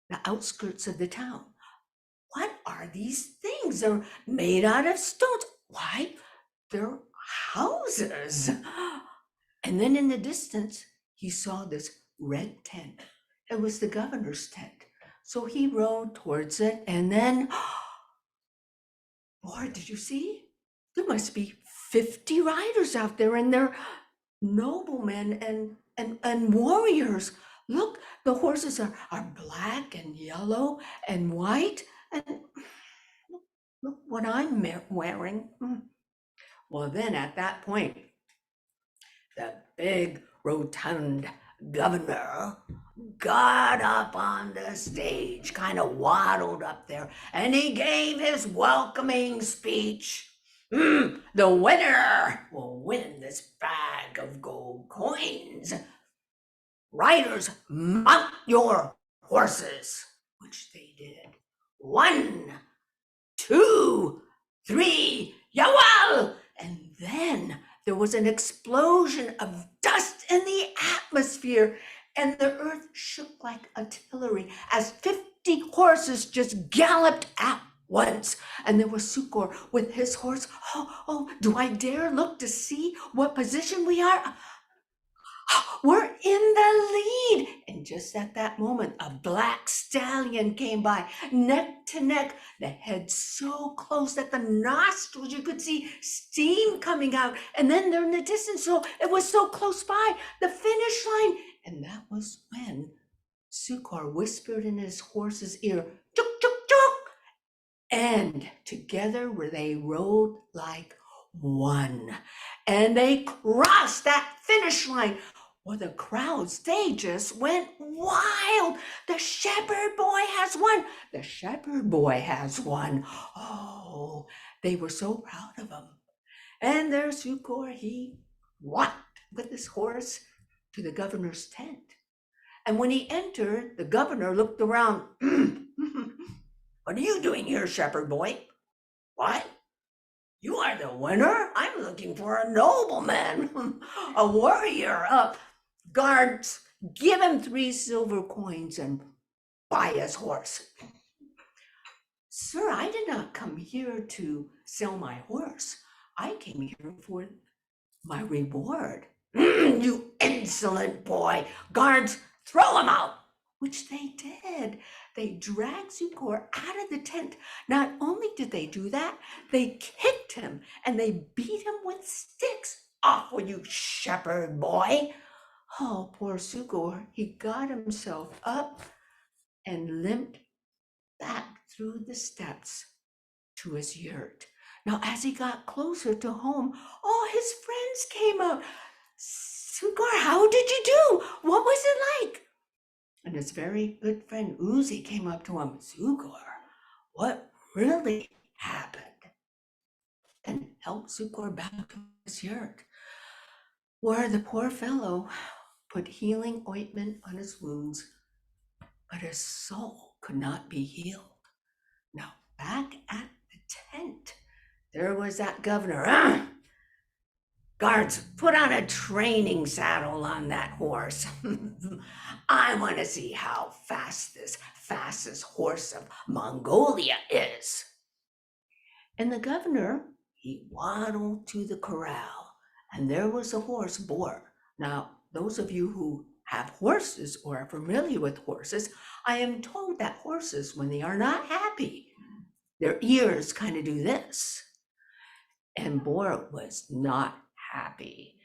the outskirts of the town. What are these things? They're made out of stones. Why? They're houses. And then in the distance, he saw this red tent. It was the governor's tent. So he rode towards it, and then, boy, did you see? There must be 50 riders out there, and they're noblemen and warriors. Look, the horses are black and yellow and white, and look what I'm wearing. Well, then at that point, the big rotund governor got up on the stage, kind of waddled up there, and he gave his welcoming speech. The winner will win this bag of gold coins. Riders, mount your horses, which they did. 1, 2, 3, yowel! And then there was an explosion of dust in the atmosphere, and the earth shook like artillery as 50 horses just galloped at once. And there was Sukor with his horse. Oh, do I dare look to see what position we are? We're in the lead. And just at that moment, a black stallion came by, neck to neck, the head so close that the nostrils, you could see steam coming out. And then they're in the distance, so it was so close by, the finish line. And that was when Sukor whispered in his horse's ear, chuk, chuk, chuk. And together they rode like one. And they crossed that finish line. Well, the crowds, they just went wild. The shepherd boy has won. The shepherd boy has won. Oh, they were so proud of him. And there's Sukor, he walked with his horse to the governor's tent. And when he entered, the governor looked around. What are you doing here, shepherd boy? What? You are the winner? I'm looking for a nobleman, a warrior. Guards, give him 3 silver coins and buy his horse. Sir, I did not come here to sell my horse. I came here for my reward. You insolent boy! Guards, throw him out! Which they did. They dragged Zukor out of the tent. Not only did they do that, they kicked him and they beat him with sticks. Off with you, shepherd boy! Oh, poor Zukor. He got himself up and limped back through the steps to his yurt. Now, as he got closer to home, all his friends came up. Zukor, how did you do? What was it like? And his very good friend Uzi came up to him. Zukor, what really happened? And helped Zukor back to his yurt, where the poor fellow put healing ointment on his wounds, but his soul could not be healed. Now, back at the tent, there was that governor. Guards, put on a training saddle on that horse. I want to see how fast this fastest horse of Mongolia is. And the governor, he waddled to the corral, and there was a horse, Boar. Now, those of you who have horses or are familiar with horses, I am told that horses, when they are not happy, their ears kind of do this. And Boar was not happy.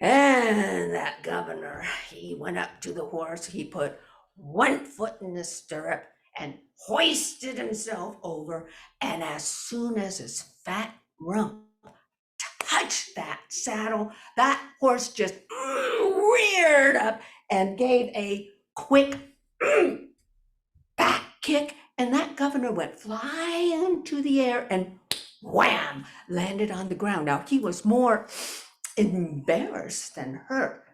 And that governor, he went up to the horse, he put one foot in the stirrup and hoisted himself over. And as soon as his fat rump touched that saddle, that horse just reared up and gave a quick back kick. And that governor went flying into the air and wham, landed on the ground. Now, he was more embarrassed than hurt.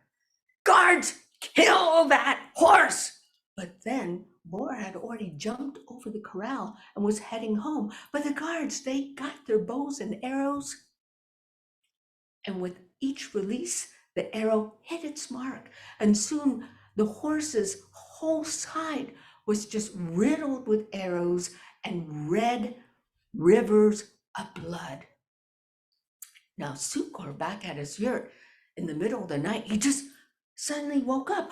Guards, kill that horse! But then Boar had already jumped over the corral and was heading home. But the guards, they got their bows and arrows. And with each release, the arrow hit its mark. And soon the horse's whole side was just riddled with arrows and red rivers of blood. Now, Zukor, back at his yurt in the middle of the night, he just suddenly woke up.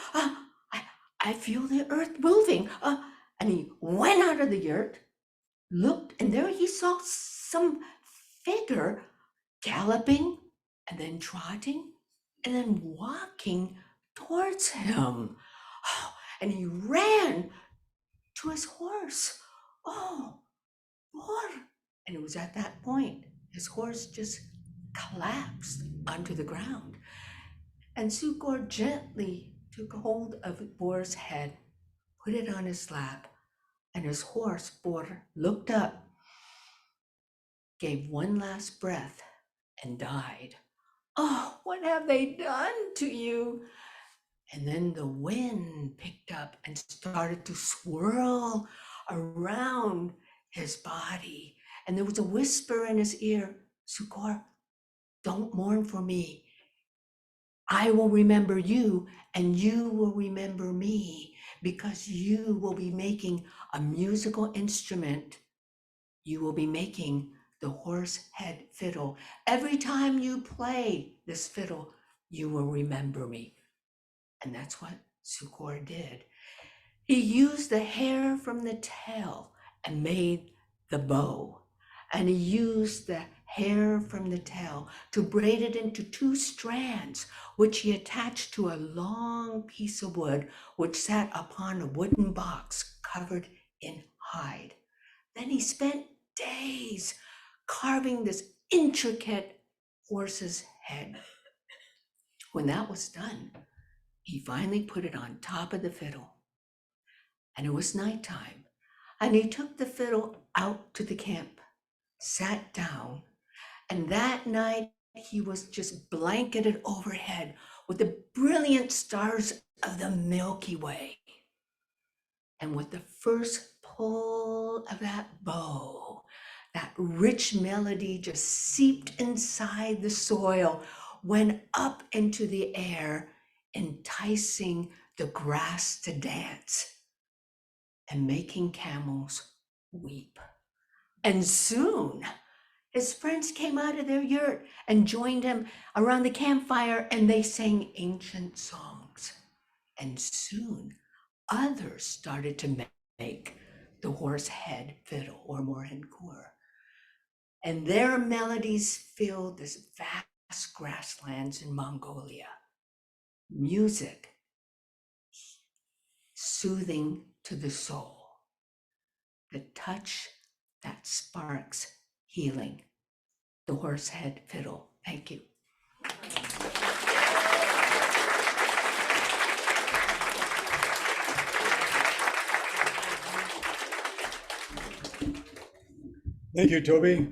I feel the earth moving. And he went out of the yurt, looked, and there he saw some figure galloping and then trotting and then walking towards him. And he ran to his horse. Oh, Boar. And it was at that point his horse just collapsed onto the ground. And Zukor gently took hold of Boar's head, put it on his lap, and his horse, Boar, looked up, gave one last breath, and died. Oh, what have they done to you? And then the wind picked up and started to swirl around his body. And there was a whisper in his ear, Zukor, don't mourn for me. I will remember you and you will remember me because you will be making a musical instrument. You will be making the horse head fiddle. Every time you play this fiddle, you will remember me. And that's what Zukor did. He used the hair from the tail and made the bow. And he used the hair from the tail to braid it into 2 strands, which he attached to a long piece of wood, which sat upon a wooden box covered in hide. Then he spent days carving this intricate horse's head. When that was done, he finally put it on top of the fiddle. And it was nighttime. And he took the fiddle out to the camp, sat down, and that night he was just blanketed overhead with the brilliant stars of the Milky Way. And with the first pull of that bow, that rich melody just seeped inside the soil, went up into the air, enticing the grass to dance and making camels weep. And soon his friends came out of their yurt and joined him around the campfire, and they sang ancient songs. And soon others started to make the horsehead fiddle or mournfur. And their melodies filled this vast grasslands in Mongolia. Music, soothing to the soul. The touch that sparks healing. The horsehead fiddle. Thank you. Thank you, Toby.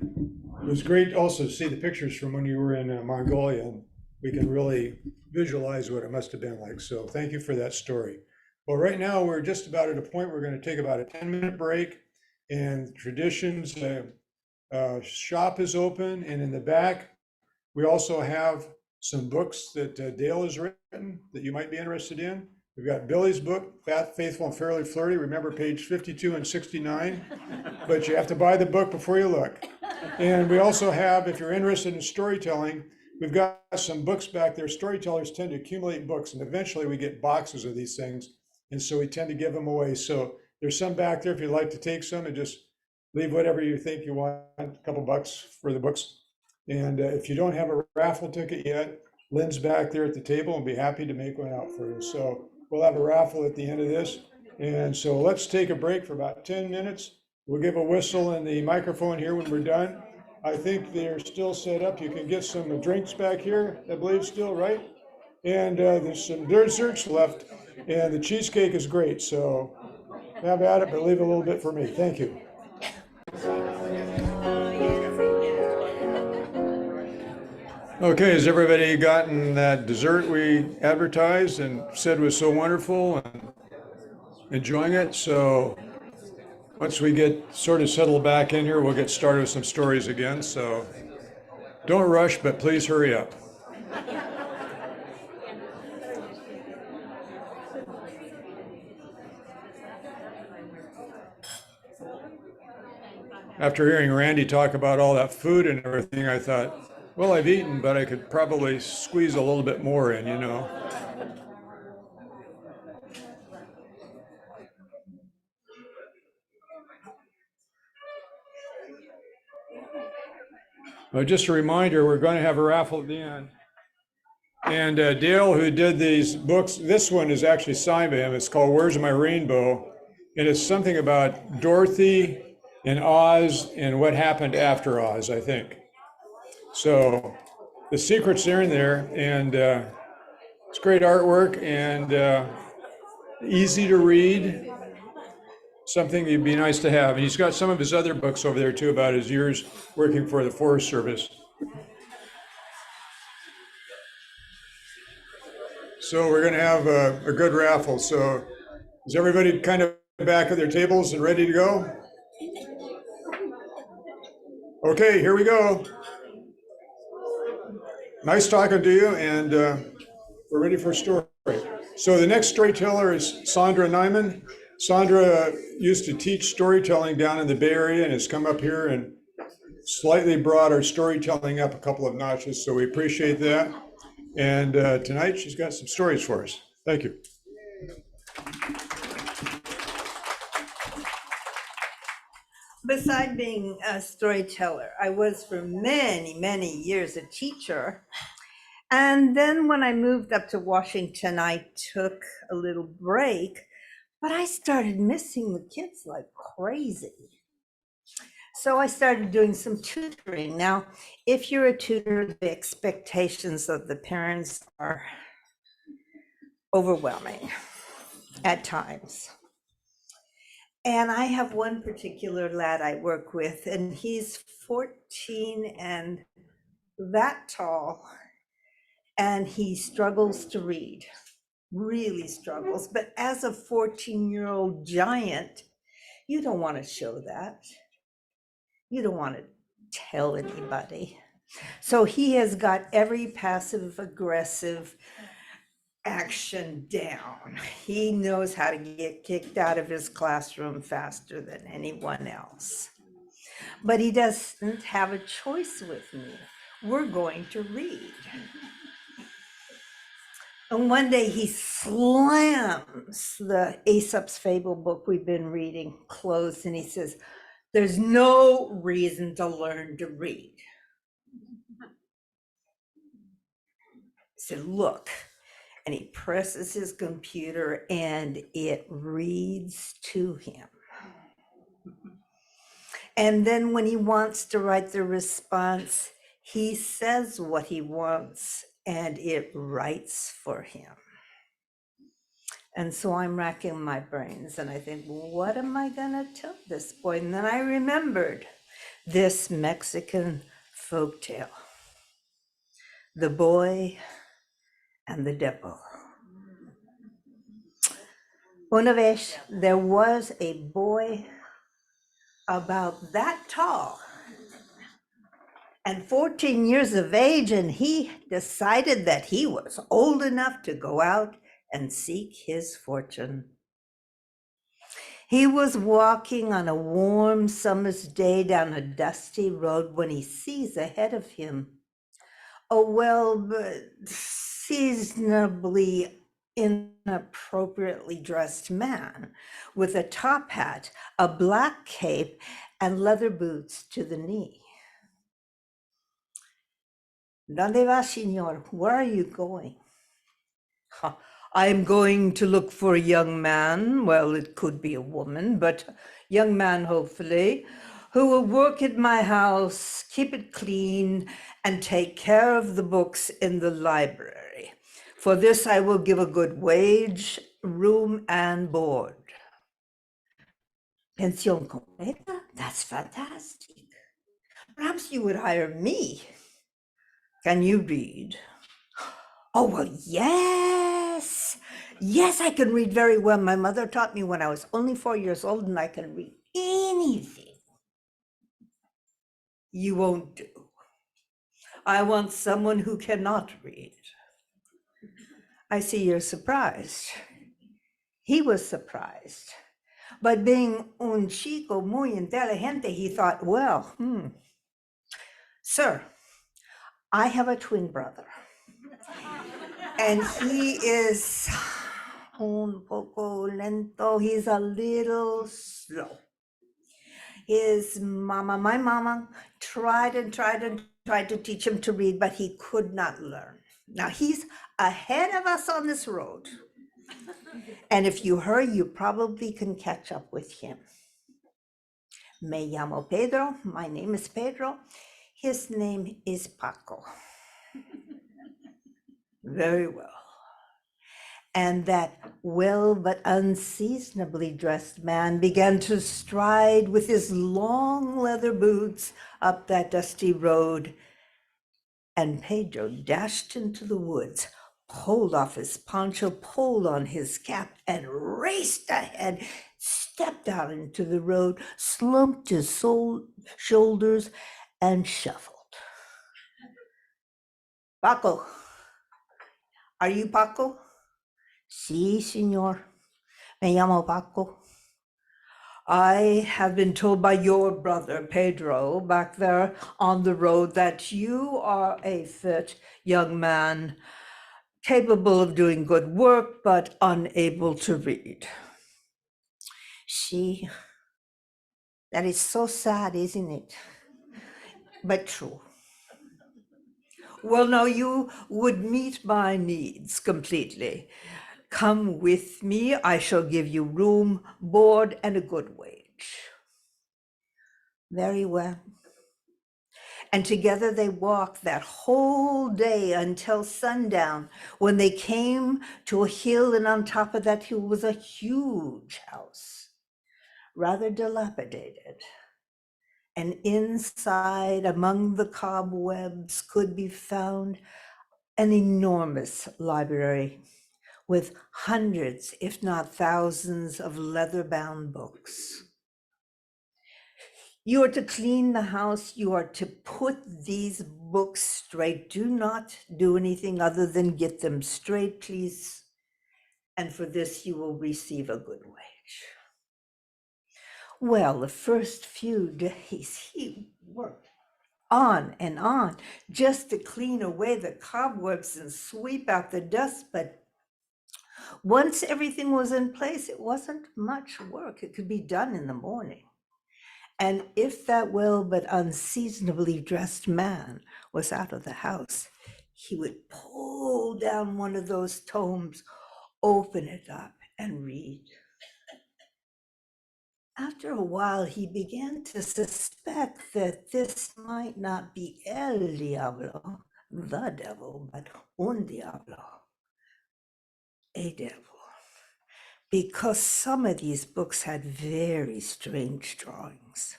It was great also to see the pictures from when you were in Mongolia, and we can really visualize what it must have been like. So thank you for that story. Well, right now we're just about at a point we're going to take about a 10-minute break, and Traditions shop is open, and in the back we also have some books that Dale has written that you might be interested in. We've got Billy's book, Faithful and Fairly Flirty. Remember page 52 and 69, but you have to buy the book before you look. And we also have, if you're interested in storytelling, we've got some books back there. Storytellers tend to accumulate books, and eventually we get boxes of these things. And so we tend to give them away. So there's some back there if you'd like to take some, and just leave whatever you think you want, a couple bucks for the books. And if you don't have a raffle ticket yet, Lynn's back there at the table and be happy to make one out for you. So we'll have a raffle at the end of this. And so let's take a break for about 10 minutes. We'll give a whistle in the microphone here when we're done. I think they're still set up. You can get some drinks back here, I believe still, right? And there's some desserts left, and the cheesecake is great. So have at it, but leave a little bit for me. Thank you. Okay, has everybody gotten that dessert we advertised and said was so wonderful and enjoying it? So once we get sort of settled back in here, we'll get started with some stories again. So don't rush, but please hurry up. After hearing Randy talk about all that food and everything, I thought, well, I've eaten, but I could probably squeeze a little bit more in, you know. Well, just a reminder, we're going to have a raffle at the end. And Dale, who did these books, this one is actually signed by him. It's called Where's My Rainbow? And it's something about Dorothy and Oz and what happened after Oz, I think. So the secrets are in there, and it's great artwork and easy to read. Something it'd be nice to have. And he's got some of his other books over there too about his years working for the Forest Service. So we're going to have a good raffle. So is everybody kind of back at their tables and ready to go? Okay, here we go. Nice talking to you, and we're ready for a story. So the next storyteller is Sandra Nyman. Sandra used to teach storytelling down in the Bay Area and has come up here and slightly brought our storytelling up a couple of notches, so we appreciate that. And tonight she's got some stories for us. Thank you. Beside being a storyteller, I was for many, many years a teacher. And then when I moved up to Washington, I took a little break, but I started missing the kids like crazy. So I started doing some tutoring. Now, if you're a tutor, the expectations of the parents are overwhelming at times. And I have one particular lad I work with, and he's 14 and that tall, and he struggles to read, really struggles. But as a 14-year-old giant, you don't want to show that. You don't want to tell anybody. So he has got every passive aggressive action down. He knows how to get kicked out of his classroom faster than anyone else. but he doesn't have a choice with me. We're going to read. And one day he slams the Aesop's Fable book we've been reading closed, and he says, "There's no reason to learn to read." I said, "Look," and he presses his computer and it reads to him. And then when he wants to write the response, he says what he wants and it writes for him. And so I'm racking my brains and I think, what am I gonna tell this boy? And then I remembered this Mexican folktale, The Boy and the Devil. Una vez, there was a boy about that tall and 14 years of age, and he decided that he was old enough to go out and seek his fortune. He was walking on a warm summer's day down a dusty road when he sees ahead of him a seasonably inappropriately dressed man with a top hat, a black cape, and leather boots to the knee. "Dónde va, señor? Where are you going?" "I'm going to look for a young man," well, it could be a woman, but young man, hopefully, "who will work at my house, keep it clean, and take care of the books in the library. For this, I will give a good wage, room, and board." Pensión completa? That's fantastic. Perhaps you would hire me. Can you read? "Oh, well, yes. Yes, I can read very well. My mother taught me when I was only 4 years old, and I can read anything." "You won't do. I want someone who cannot read." "I see you're surprised." He was surprised. But being un chico muy inteligente, he thought, well, "Sir, I have a twin brother. And he is un poco lento. He's a little slow. My mama tried to teach him to read, but he could not learn. Now he's ahead of us on this road. And if you hurry, you probably can catch up with him. Me llamo Pedro. My name is Pedro. His name is Paco." Very well. And that well but unseasonably dressed man began to stride with his long leather boots up that dusty road. And Pedro dashed into the woods, pulled off his poncho, pulled on his cap, and raced ahead, stepped out into the road, slumped his shoulders, and shuffled. "Paco, are you Paco?" "Sí, señor. Me llamo Paco. I have been told by your brother, Pedro, back there on the road that you are a fit young man, capable of doing good work, but unable to read." "See, that is so sad, isn't it? But true." "Well, now you would meet my needs completely. Come with me. I shall give you room, board, and a good wage." Very well. And together they walked that whole day until sundown, when they came to a hill, and on top of that hill was a huge house, rather dilapidated. And inside, among the cobwebs, could be found an enormous library with hundreds, if not thousands, of leather-bound books. "You are to clean the house. You are to put these books straight. Do not do anything other than get them straight, please. And for this, you will receive a good wage." Well, the first few days he worked on and on just to clean away the cobwebs and sweep out the dust. But once everything was in place, it wasn't much work. It could be done in the morning. And if that well but unseasonably dressed man was out of the house, he would pull down one of those tomes, open it up, and read. After a while, he began to suspect that this might not be el diablo, the devil, but un diablo, a devil, because some of these books had very strange drawings.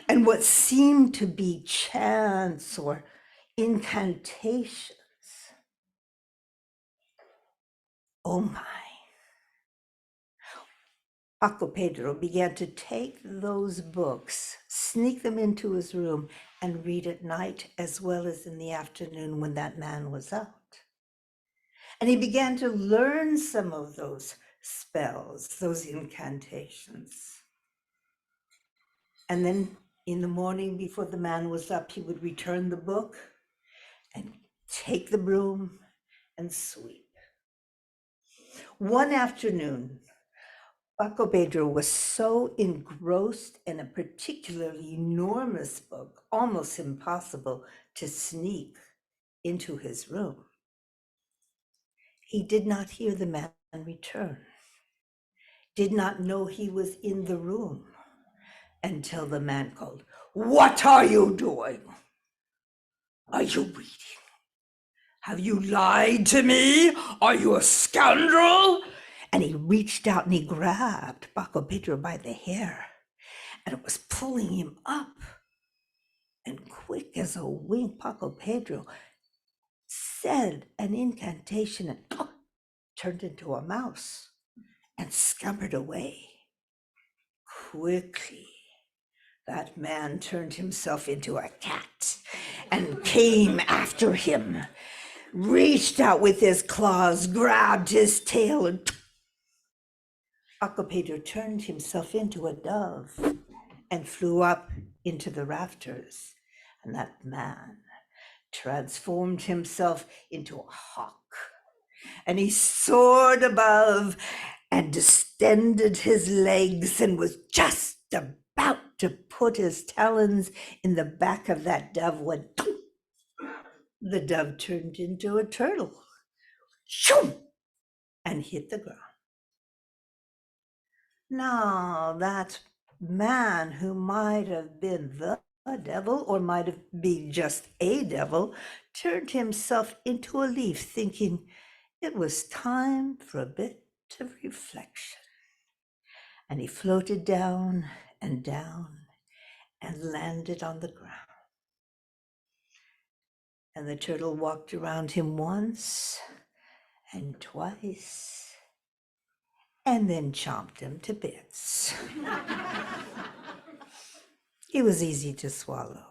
And what seemed to be chants or incantations. Oh my. Paco Pedro began to take those books, sneak them into his room, and read at night as well as in the afternoon when that man was out. And he began to learn some of those spells, those incantations. And then in the morning before the man was up, he would return the book and take the broom and sweep. One afternoon, Paco Pedro was so engrossed in a particularly enormous book, almost impossible to sneak into his room. He did not hear the man return, did not know he was in the room until the man called, "What are you doing? Are you reading? Have you lied to me? Are you a scoundrel?" And he reached out and he grabbed Paco Pedro by the hair, and it was pulling him up. And quick as a wink, Paco Pedro said an incantation and turned into a mouse and scampered away. Quickly, that man turned himself into a cat and came after him, reached out with his claws, grabbed his tail, and Paco Pedro turned himself into a dove and flew up into the rafters. And that man transformed himself into a hawk. And he soared above and distended his legs and was just about to put his talons in the back of that dove when the dove turned into a turtle, shoom, and hit the ground. Now, that man who might have been the devil or might have been just a devil turned himself into a leaf, thinking it was time for a bit of reflection. And he floated down and landed on the ground. And the turtle walked around him once and twice, and then chomped him to bits. It was easy to swallow,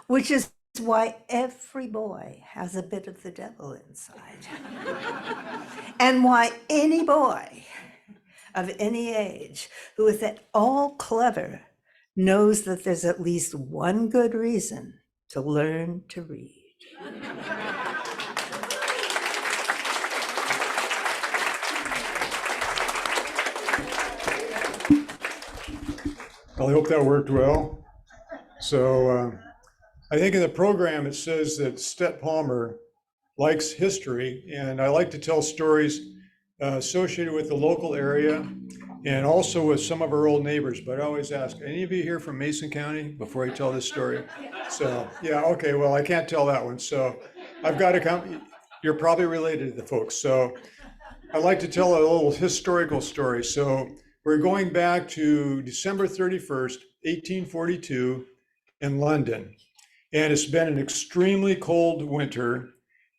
which is why every boy has a bit of the devil inside. And why any boy of any age who is at all clever knows that there's at least one good reason to learn to read. Well, I hope that worked well. So I think in the program it says that Stet Palmer likes history, and I like to tell stories associated with the local area and also with some of our old neighbors. But I always ask, any of you here from Mason County before I tell this story? So yeah, okay, well, I can't tell that one. So I've got to come, you're probably related to the folks. So I'd like to tell a little historical story. So we're going back to December 31st, 1842 in London. And it's been an extremely cold winter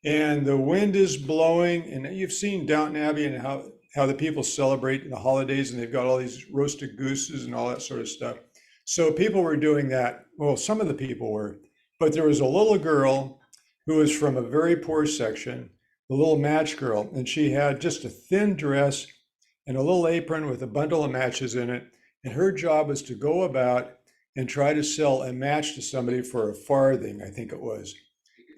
and the wind is blowing. And you've seen Downton Abbey and how the people celebrate the holidays and they've got all these roasted gooses and all that sort of stuff. So people were doing that. Well, some of the people were, but there was a little girl who was from a very poor section, the little match girl, and she had just a thin dress and a little apron with a bundle of matches in it. And her job was to go about and try to sell a match to somebody for a farthing, I think it was.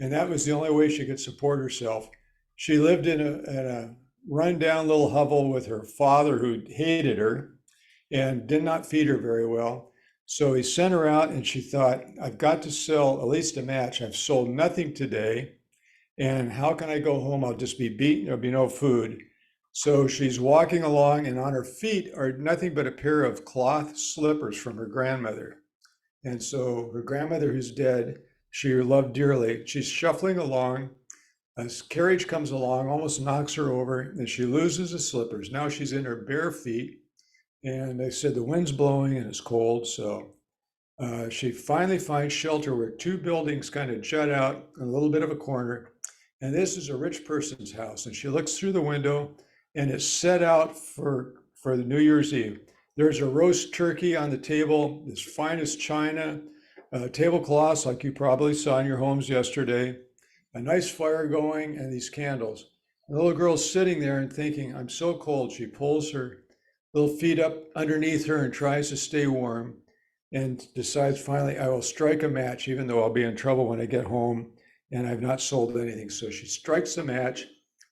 And that was the only way she could support herself. She lived in a rundown little hovel with her father, who hated her and did not feed her very well. So he sent her out, and she thought, I've got to sell at least a match. I've sold nothing today. And how can I go home? I'll just be beaten. There'll be no food. So she's walking along, and on her feet are nothing but a pair of cloth slippers from her grandmother. And so her grandmother, who's dead, she loved dearly. She's shuffling along. A carriage comes along, almost knocks her over, and she loses the slippers. Now she's in her bare feet. And they said the wind's blowing and it's cold. So she finally finds shelter where two buildings kind of jut out in a little bit of a corner. And this is a rich person's house. And she looks through the window, and it's set out for the New Year's Eve. There's a roast turkey on the table, this finest china, tablecloths like you probably saw in your homes yesterday, a nice fire going, and these candles. The little girl's sitting there and thinking, I'm so cold. She pulls her little feet up underneath her and tries to stay warm, and decides finally, I will strike a match, even though I'll be in trouble when I get home and I've not sold anything. So she strikes the match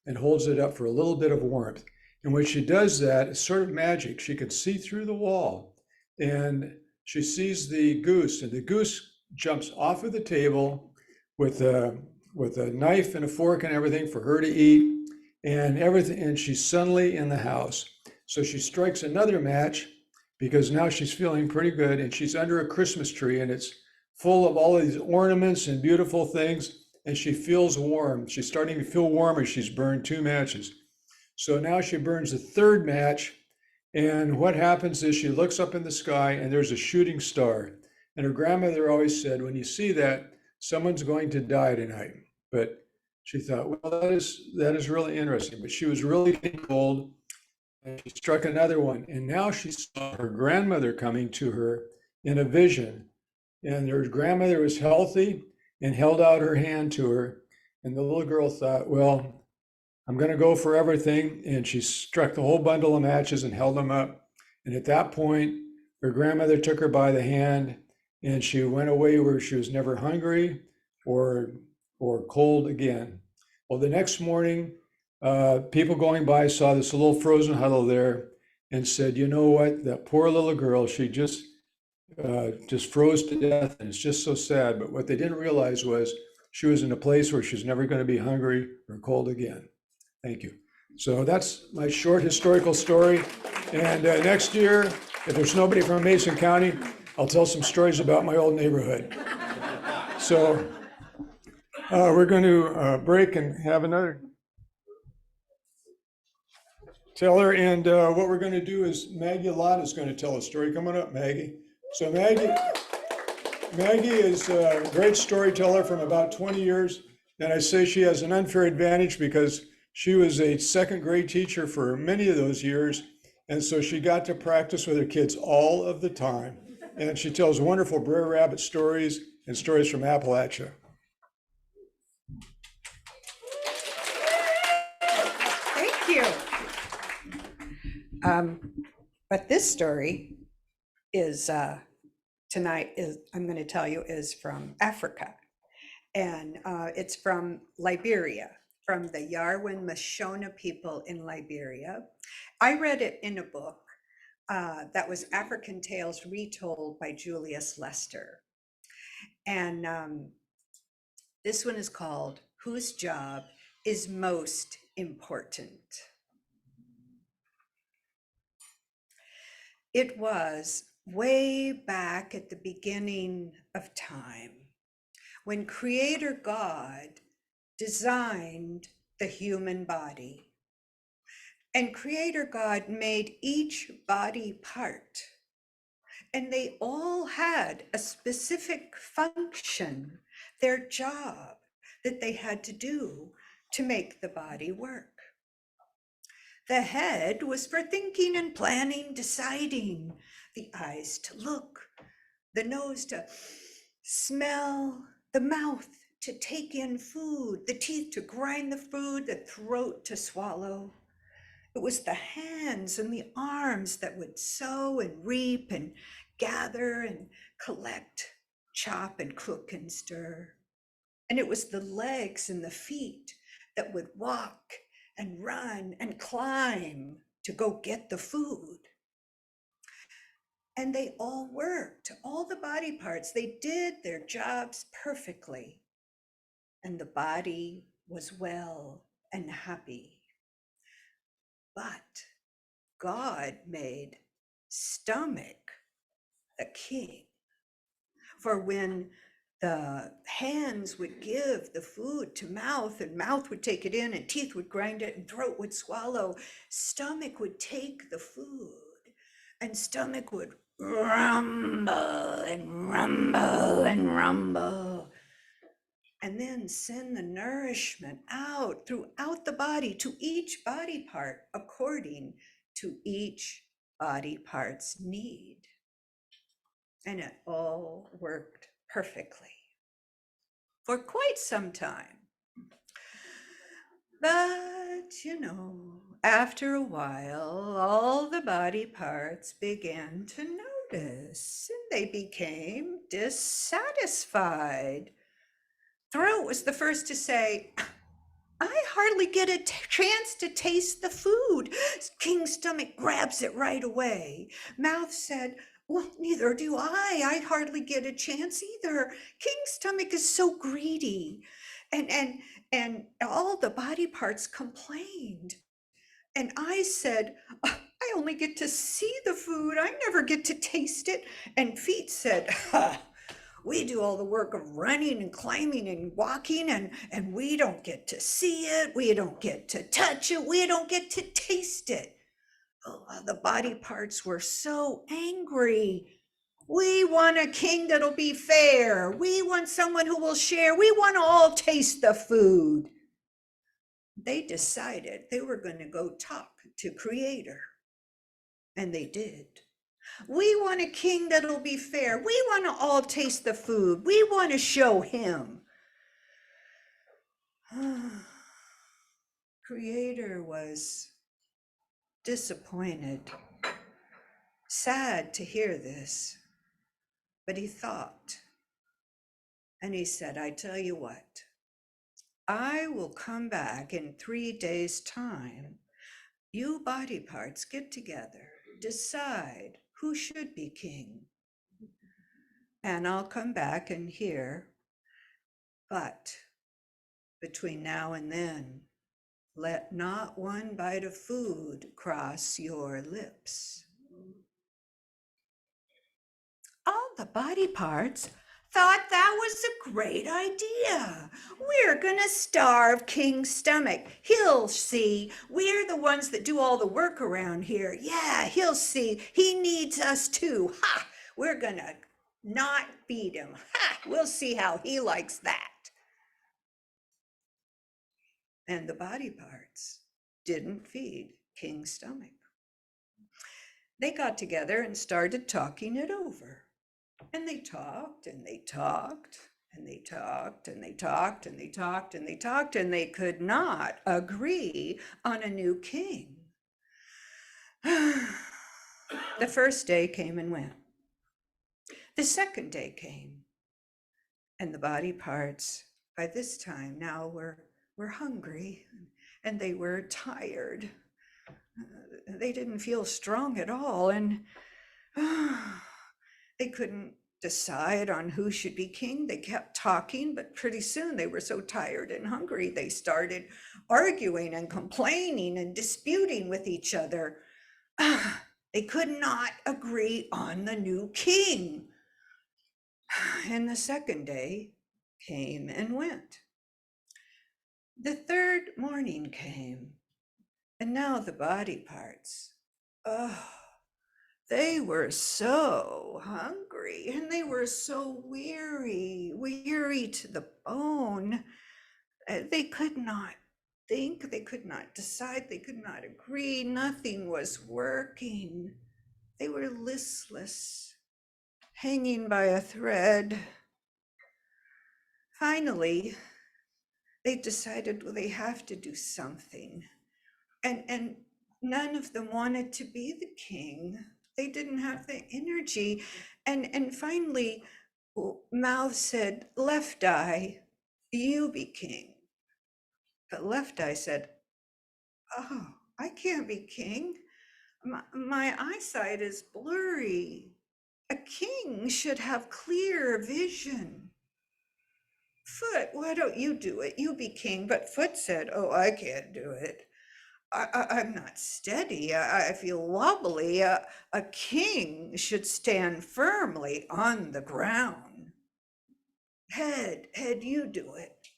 and holds it up for a little bit of warmth. And when she does that, it's sort of magic. She can see through the wall, and she sees the goose, and the goose jumps off of the table with a knife and a fork and everything for her to eat, and everything. And she's suddenly in the house. So she strikes another match because now she's feeling pretty good, and she's under a Christmas tree, and it's full of all of these ornaments and beautiful things, and she feels warm. She's starting to feel warmer. She's burned 2 matches. So now she burns a 3rd match, and what happens is she looks up in the sky, and there's a shooting star. And her grandmother always said, when you see that, someone's going to die tonight. But she thought, well, that is really interesting. But she was really getting cold, and she struck another one. And now she saw her grandmother coming to her in a vision. And her grandmother was healthy and held out her hand to her. And the little girl thought, well, I'm going to go for everything. And she struck the whole bundle of matches and held them up. And at that point, her grandmother took her by the hand, and she went away where she was never hungry or cold again. Well, the next morning, people going by saw this little frozen huddle there and said, you know what, that poor little girl, she just froze to death, and it's just so sad. But what they didn't realize was she was in a place where she's never going to be hungry or cold again. Thank you. So that's my short historical story. And next year, if there's nobody from Mason County, I'll tell some stories about my old neighborhood. So we're going to break and have another teller. And what we're going to do is Maggie Lott is going to tell a story. Come on up, Maggie. So Maggie is a great storyteller from about 20 years. And I say she has an unfair advantage because she was a 2nd grade teacher for many of those years. And so she got to practice with her kids all of the time. And she tells wonderful Brer Rabbit stories and stories from Appalachia. Thank you. But this story is tonight is I'm going to tell you is from Africa, and it's from Liberia, from the Yarwin Mashona people in Liberia. I read it in a book that was African Tales Retold by Julius Lester, and this one is called Whose Job is Most Important? It was way back at the beginning of time when Creator God designed the human body. And Creator God made each body part, and they all had a specific function, their job that they had to do to make the body work. The head was for thinking and planning, deciding, the eyes to look, the nose to smell, the mouth to take in food, the teeth to grind the food, the throat to swallow, It was the hands and the arms that would sow and reap and gather and collect, chop and cook and stir. And it was the legs and the feet that would walk and run and climb to go get the food. And they all worked, all the body parts. They did their jobs perfectly. And the body was well and happy. But God made stomach the king. For when the hands would give the food to mouth, and mouth would take it in, and teeth would grind it, and throat would swallow, stomach would take the food, and stomach would rumble and rumble and rumble, and then send the nourishment out throughout the body to each body part according to each body part's need. And it all worked perfectly for quite some time. But, after a while, all the body parts began to notice and they became dissatisfied. Throat was the first to say, I hardly get a chance to taste the food. King's stomach grabs it right away. Mouth said, well, neither do I. I hardly get a chance either. King's stomach is so greedy. And all the body parts complained. And I said, I only get to see the food. I never get to taste it. And feet said, we do all the work of running and climbing and walking, and we don't get to see it. We don't get to touch it. We don't get to taste it. Oh, the body parts were so angry. We want a king that'll be fair. We want someone who will share. We want to all taste the food. They decided they were going to go talk to Creator. And they did. We want a king that'll be fair. We want to all taste the food. We want to show him. Creator was disappointed, sad to hear this, but he thought, and he said, I tell you what, I will come back in 3 days' time. You body parts get together, decide who should be king. And I'll come back and hear. But between now and then, let not one bite of food cross your lips. All the body parts thought that was a great idea. We're gonna starve King's stomach. He'll see. We're the ones that do all the work around here. Yeah, he'll see. He needs us too. Ha! We're gonna not feed him. Ha! We'll see how he likes that. And the body parts didn't feed King's stomach. They got together and started talking it over. And they talked and they talked and they talked and they talked and they talked and they talked, and they could not agree on a new king. The first day came and went. The second day came, and the body parts by this time now were hungry and they were tired. They didn't feel strong at all, and they couldn't decide on who should be king. They kept talking, but pretty soon they were so tired and hungry, they started arguing and complaining and disputing with each other. They could not agree on the new king. And the second day came and went. The third morning came, and now the body parts, they were so hungry and they were so weary to the bone. They could not think, they could not decide, they could not agree. Nothing was working. They were listless, hanging by a thread. Finally, they decided, well, they have to do something. And none of them wanted to be the king. They didn't have the energy. And finally, Mouth said, Left Eye, you be king. But Left Eye said, oh, I can't be king. My eyesight is blurry. A king should have clear vision. Foot, why don't you do it? You be king. But Foot said, oh, I can't do it. I'm not steady. I feel wobbly. A king should stand firmly on the ground. Head, you do it.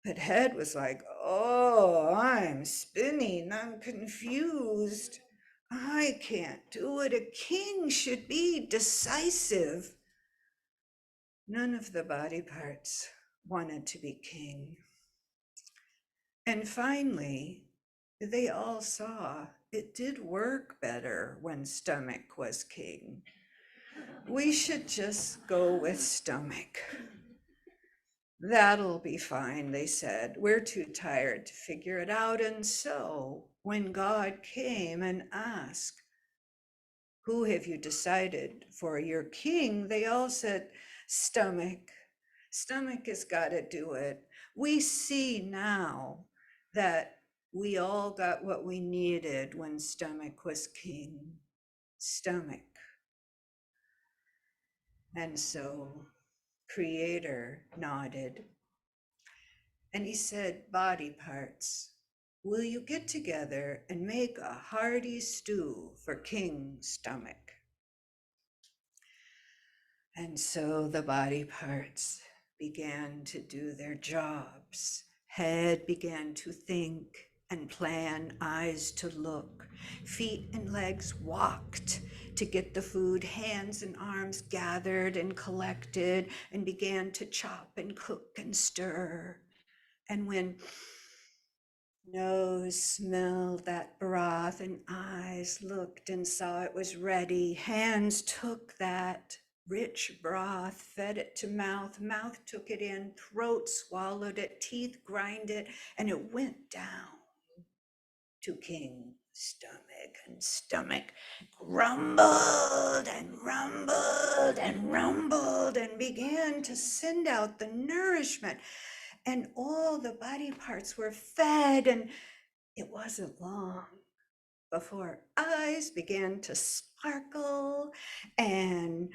But Head was like, oh, I'm spinning. I'm confused. I can't do it. A king should be decisive. None of the body parts wanted to be king. And finally, they all saw it did work better when Stomach was king. We should just go with Stomach. That'll be fine, they said. We're too tired to figure it out. And so when God came and asked, who have you decided for your king? They all said, Stomach. Stomach has got to do it. We see now that we all got what we needed when Stomach was king. Stomach. And so Creator nodded. And he said, body parts, will you get together and make a hearty stew for King Stomach? And so the body parts began to do their jobs. Head began to think and plan, eyes to look. Feet and legs walked to get the food. Hands and arms gathered and collected and began to chop and cook and stir. And when nose smelled that broth and eyes looked and saw it was ready, hands took that rich broth, fed it to mouth, mouth took it in, throat swallowed it, teeth grind it, and it went down to King Stomach, and Stomach grumbled and rumbled and rumbled and began to send out the nourishment, and all the body parts were fed, and it wasn't long before eyes began to sparkle and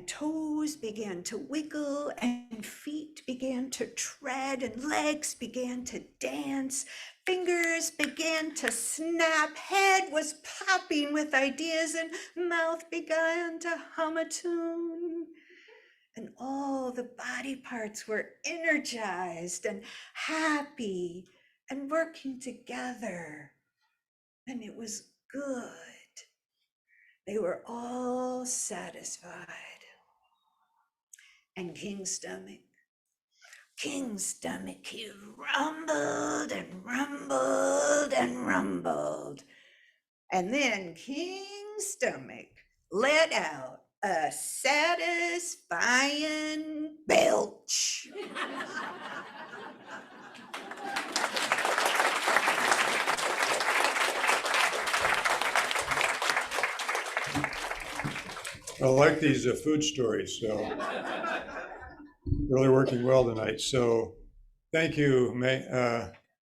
toes began to wiggle and feet began to tread and legs began to dance, fingers began to snap, head was popping with ideas and mouth began to hum a tune. And all the body parts were energized and happy and working together. And it was good. They were all satisfied. And King Stomach, he rumbled and rumbled and rumbled. And then King Stomach let out a satisfying belch. I like these food stories, so really working well tonight. So thank you,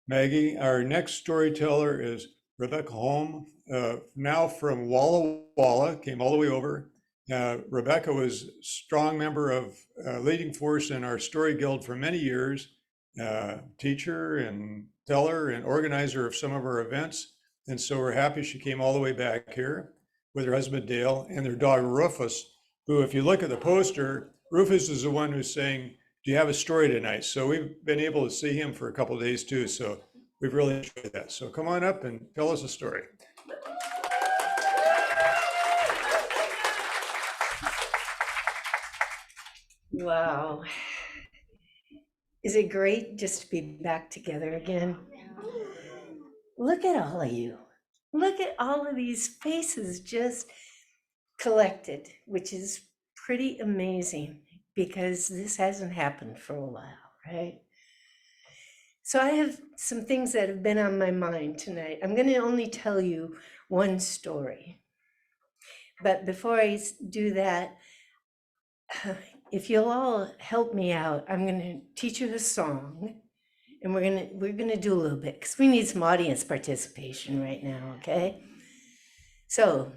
Maggie. Our next storyteller is Rebecca Holm, now from Walla Walla, came all the way over. Rebecca was a strong member of leading force in our Story Guild for many years, teacher and teller and organizer of some of our events. And so we're happy she came all the way back here with her husband Dale and their dog Rufus, who, if you look at the poster, Rufus is the one who's saying, do you have a story tonight? So we've been able to see him for a couple of days too. So we've really enjoyed that. So come on up and tell us a story. Wow. Is it great just to be back together again? Look at all of you. Look at all of these faces just collected, which is pretty amazing because this hasn't happened for a while, right? So I have some things that have been on my mind tonight. I'm going to only tell you one story. But before I do that, if you'll all help me out, I'm going to teach you a song, and we're going to do a little bit because we need some audience participation right now, okay? So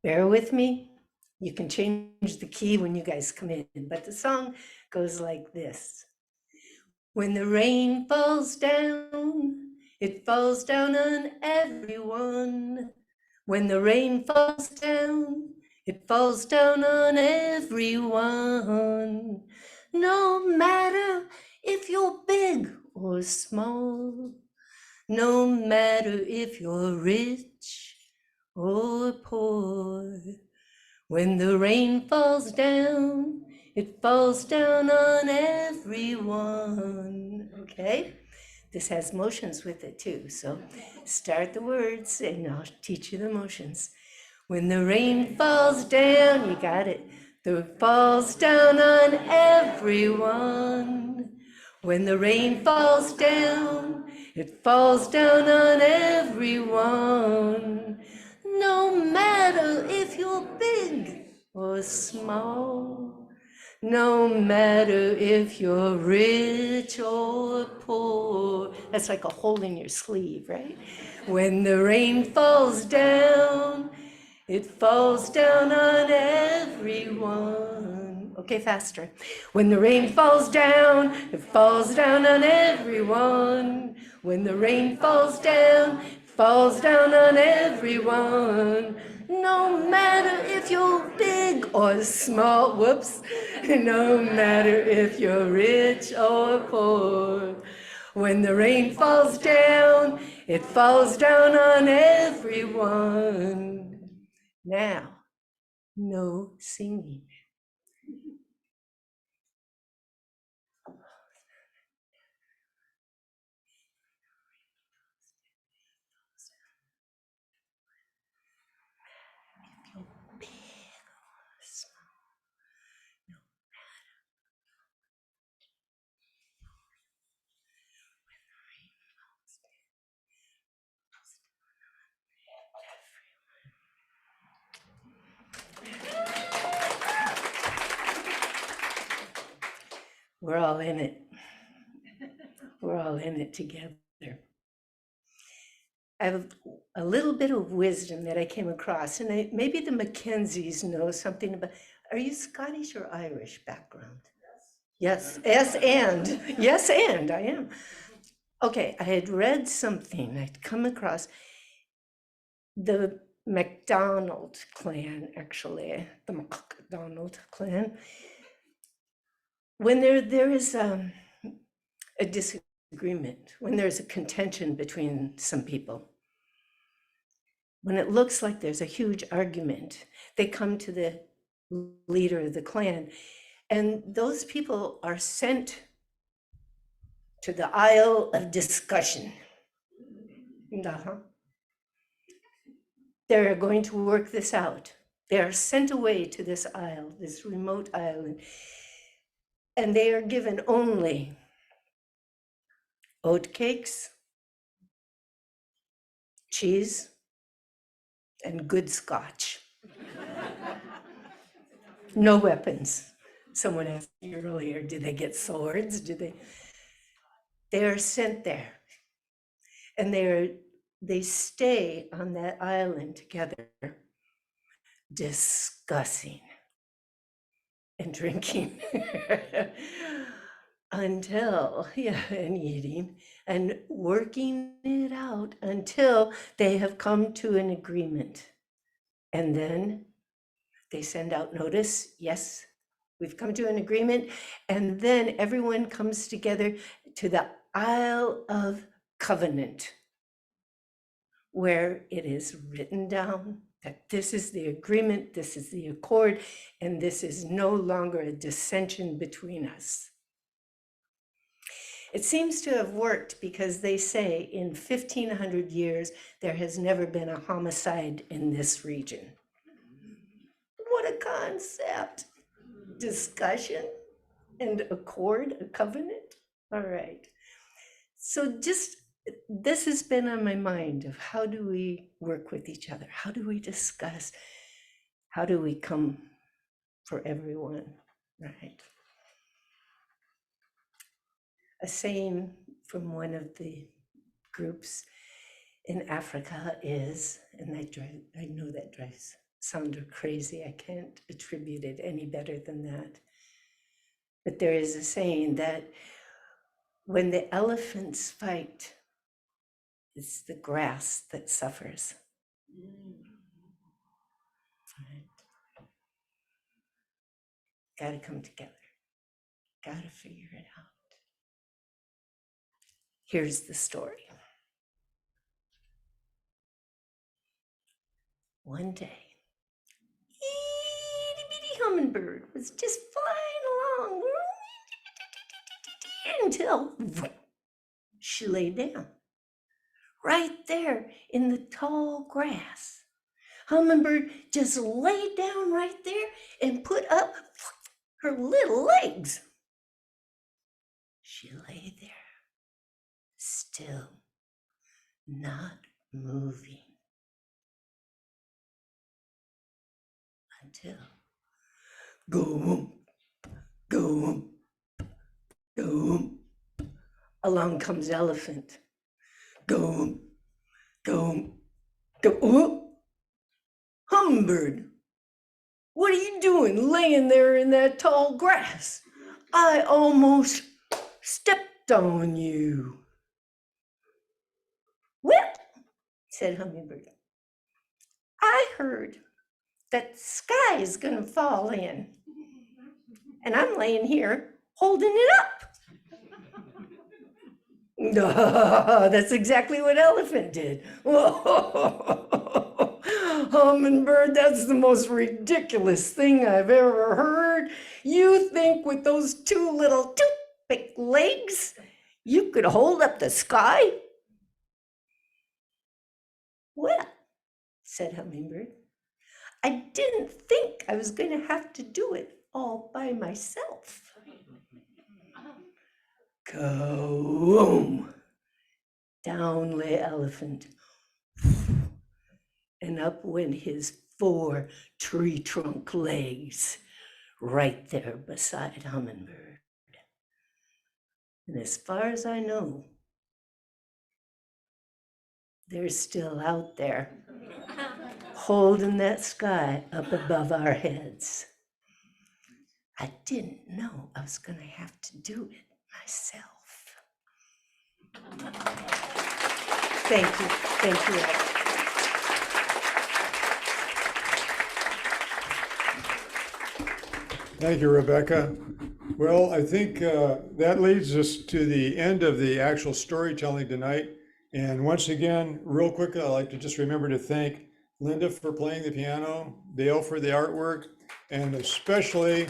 bear with me. You can change the key when you guys come in, but the song goes like this. When the rain falls down, it falls down on everyone. When the rain falls down, it falls down on everyone. No matter if you're big or small, no matter if you're rich or poor. When the rain falls down, it falls down on everyone. Okay? This has motions with it too. So start the words and I'll teach you the motions. When the rain falls down, you got it. It falls down on everyone. When the rain falls down, it falls down on everyone. No matter if you're big or small, no matter if you're rich or poor. That's like a hole in your sleeve, right? When the rain falls down, it falls down on everyone. Okay, faster. When the rain falls down, it falls down on everyone. When the rain falls down, it falls down on everyone. No matter if you're big or small, whoops. No matter if you're rich or poor. When the rain falls down, it falls down on everyone. Now, no singing. We're all in it. We're all in it together. I have a little bit of wisdom that I came across, and maybe the Mackenzies know something about. Are you Scottish or Irish background? Yes, yes, and yes, and I am. Okay, I had read something. I'd come across the MacDonald clan, actually, the MacDonald clan. When there is a disagreement, when there's a contention between some people, when it looks like there's a huge argument, they come to the leader of the clan, and those people are sent to the aisle of discussion. They're going to work this out. They are sent away to this aisle, this remote island, and they are given only oat cakes, cheese, and good scotch. No weapons. Someone asked me earlier, did they get swords? They are sent there. And they stay on that island together, discussing and drinking until, and eating and working it out until they have come to an agreement. And then they send out notice, yes, we've come to an agreement. And then everyone comes together to the Isle of Covenant, where it is written down that this is the agreement, this is the accord, and this is no longer a dissension between us. It seems to have worked because they say in 1,500 years, there has never been a homicide in this region. What a concept. Discussion and accord, a covenant. All right. So just this has been on my mind of how do we work with each other? How do we discuss? How do we come for everyone, right? A saying from one of the groups in Africa is, and I know that drives Sandra crazy. I can't attribute it any better than that. But there is a saying that when the elephants fight, it's the grass that suffers. Right? Got to come together. Got to figure it out. Here's the story. One day, itty bitty hummingbird was just flying along until she lay down right there in the tall grass. Hummingbird just laid down right there and put up her little legs. She lay there, still, not moving, until go, go, go. Along comes elephant. Go, go, go. Oh, hummingbird, what are you doing laying there in that tall grass? I almost stepped on you. Well, said Hummingbird, I heard that the sky is going to fall in, and I'm laying here holding it up. That's exactly what elephant did. Hummingbird, that's the most ridiculous thing I've ever heard. You think with those two little toothpick legs, you could hold up the sky? Well, said Hummingbird, I didn't think I was going to have to do it all by myself. Kaboom! Down lay elephant, and up went his 4 tree trunk legs, right there beside Hummingbird. And as far as I know, they're still out there, holding that sky up above our heads. I didn't know I was going to have to do it myself. Thank you. Thank you all. Thank you, Rebecca. Well, I think that leads us to the end of the actual storytelling tonight. And once again, real quick, I'd like to just remember to thank Linda for playing the piano, Dale for the artwork, and especially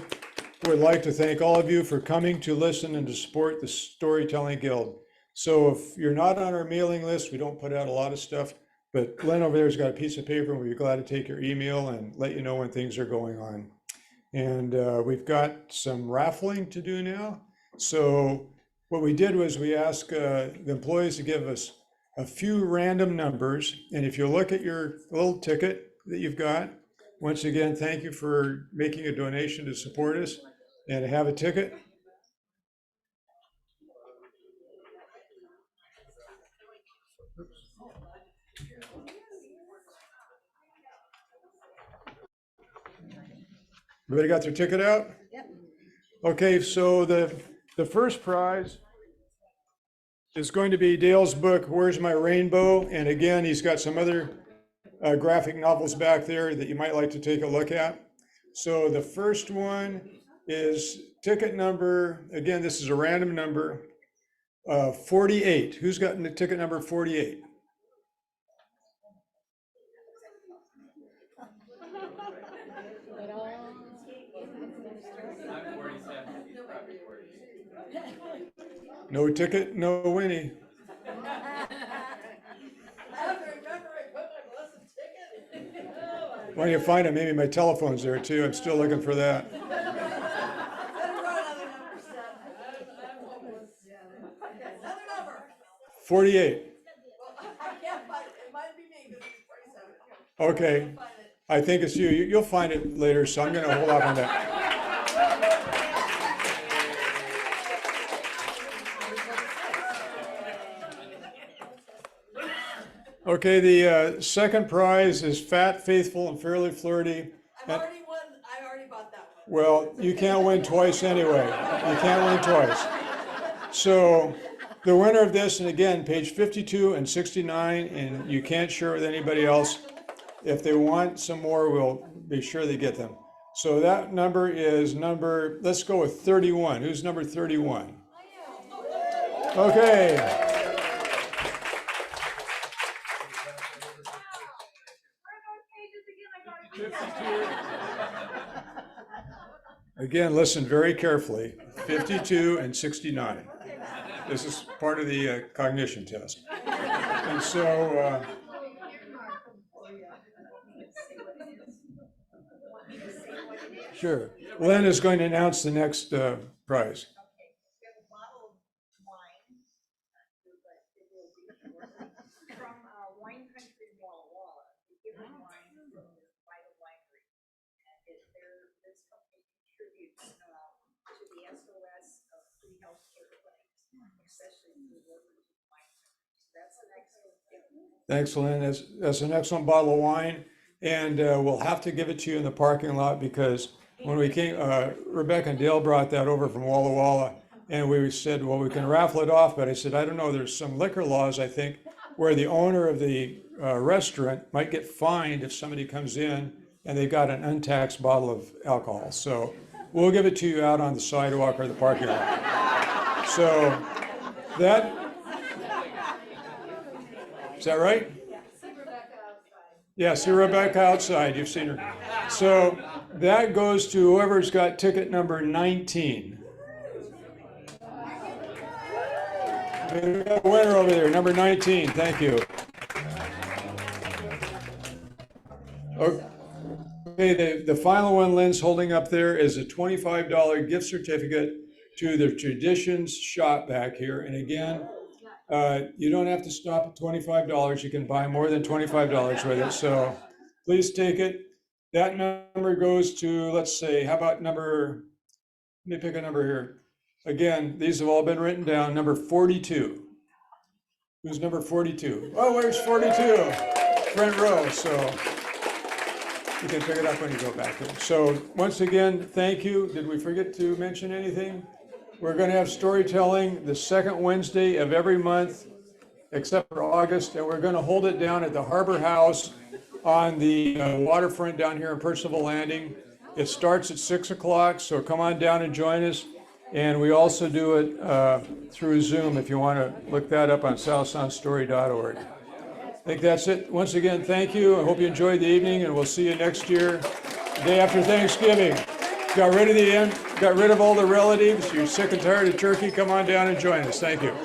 would like to thank all of you for coming to listen and to support the Storytelling Guild. So if you're not on our mailing list, we don't put out a lot of stuff, but Glenn over there's got a piece of paper and we'd be glad to take your email and let you know when things are going on. And we've got some raffling to do now. So what we did was we asked the employees to give us a few random numbers. And if you look at your little ticket that you've got, once again, thank you for making a donation to support us and have a ticket. Everybody got their ticket out? Yep. Okay, so the first prize is going to be Dale's book, Where's My Rainbow? And again, he's got some other graphic novels back there that you might like to take a look at. So the first one is ticket number, again, this is a random number, 48. Who's got the ticket number 48? No ticket, no Winnie. When you find it, maybe my telephone's there too. I'm still looking for that. 48. Okay, I think it's you. You'll find it later, so I'm going to hold off on that. Okay, the second prize is Fat, Faithful, and Fairly Flirty. I already bought that one. Well, you can't win twice anyway. You can't win twice. So the winner of this, and again, page 52 and 69, and you can't share with anybody else. If they want some more, we'll be sure they get them. So that number is let's go with 31. Who's number 31? Okay. Again, listen very carefully. 52 and 69. This is part of the cognition test. And so, sure. Lynn is going to announce the next prize. From Wine Country Walla Walla, they give them wine from by the winery. And this company contributes to the SOS of free healthcare clinics, especially for workers with wine. So that's the next one. Thanks, Lynn. That's an excellent bottle of wine. And we'll have to give it to you in the parking lot because when we came, Rebecca and Dale brought that over from Walla Walla. And we said, well, we can raffle it off. But I said, I don't know, there's some liquor laws, I think, where the owner of the restaurant might get fined if somebody comes in and they've got an untaxed bottle of alcohol. So we'll give it to you out on the sidewalk or the parking lot. So is that right? Yeah, see Rebecca outside. You've seen her. So that goes to whoever's got ticket number 19. We got a winner over there, number 19. Thank you. Okay, the final one Lynn's holding up there is a $25 gift certificate to the Traditions shop back here. And again, you don't have to stop at $25. You can buy more than $25 with it. So please take it. That number goes to, let's say, how about let me pick a number here. Again, these have all been written down. Number 42. Who's number 42? Oh, where's 42? Front row. So you can pick it up when you go back there. So once again, thank you. Did we forget to mention anything? We're going to have storytelling the second Wednesday of every month, except for August, and we're going to hold it down at the Harbor House on the waterfront down here in Percival Landing. It starts at 6 o'clock, so come on down and join us. And we also do it through Zoom if you want to look that up on southsoundstory.org. I think that's it. Once again, thank you. I hope you enjoyed the evening, and we'll see you next year, the day after Thanksgiving. Got rid of all the relatives. You're sick and tired of turkey, come on down and join us. Thank you.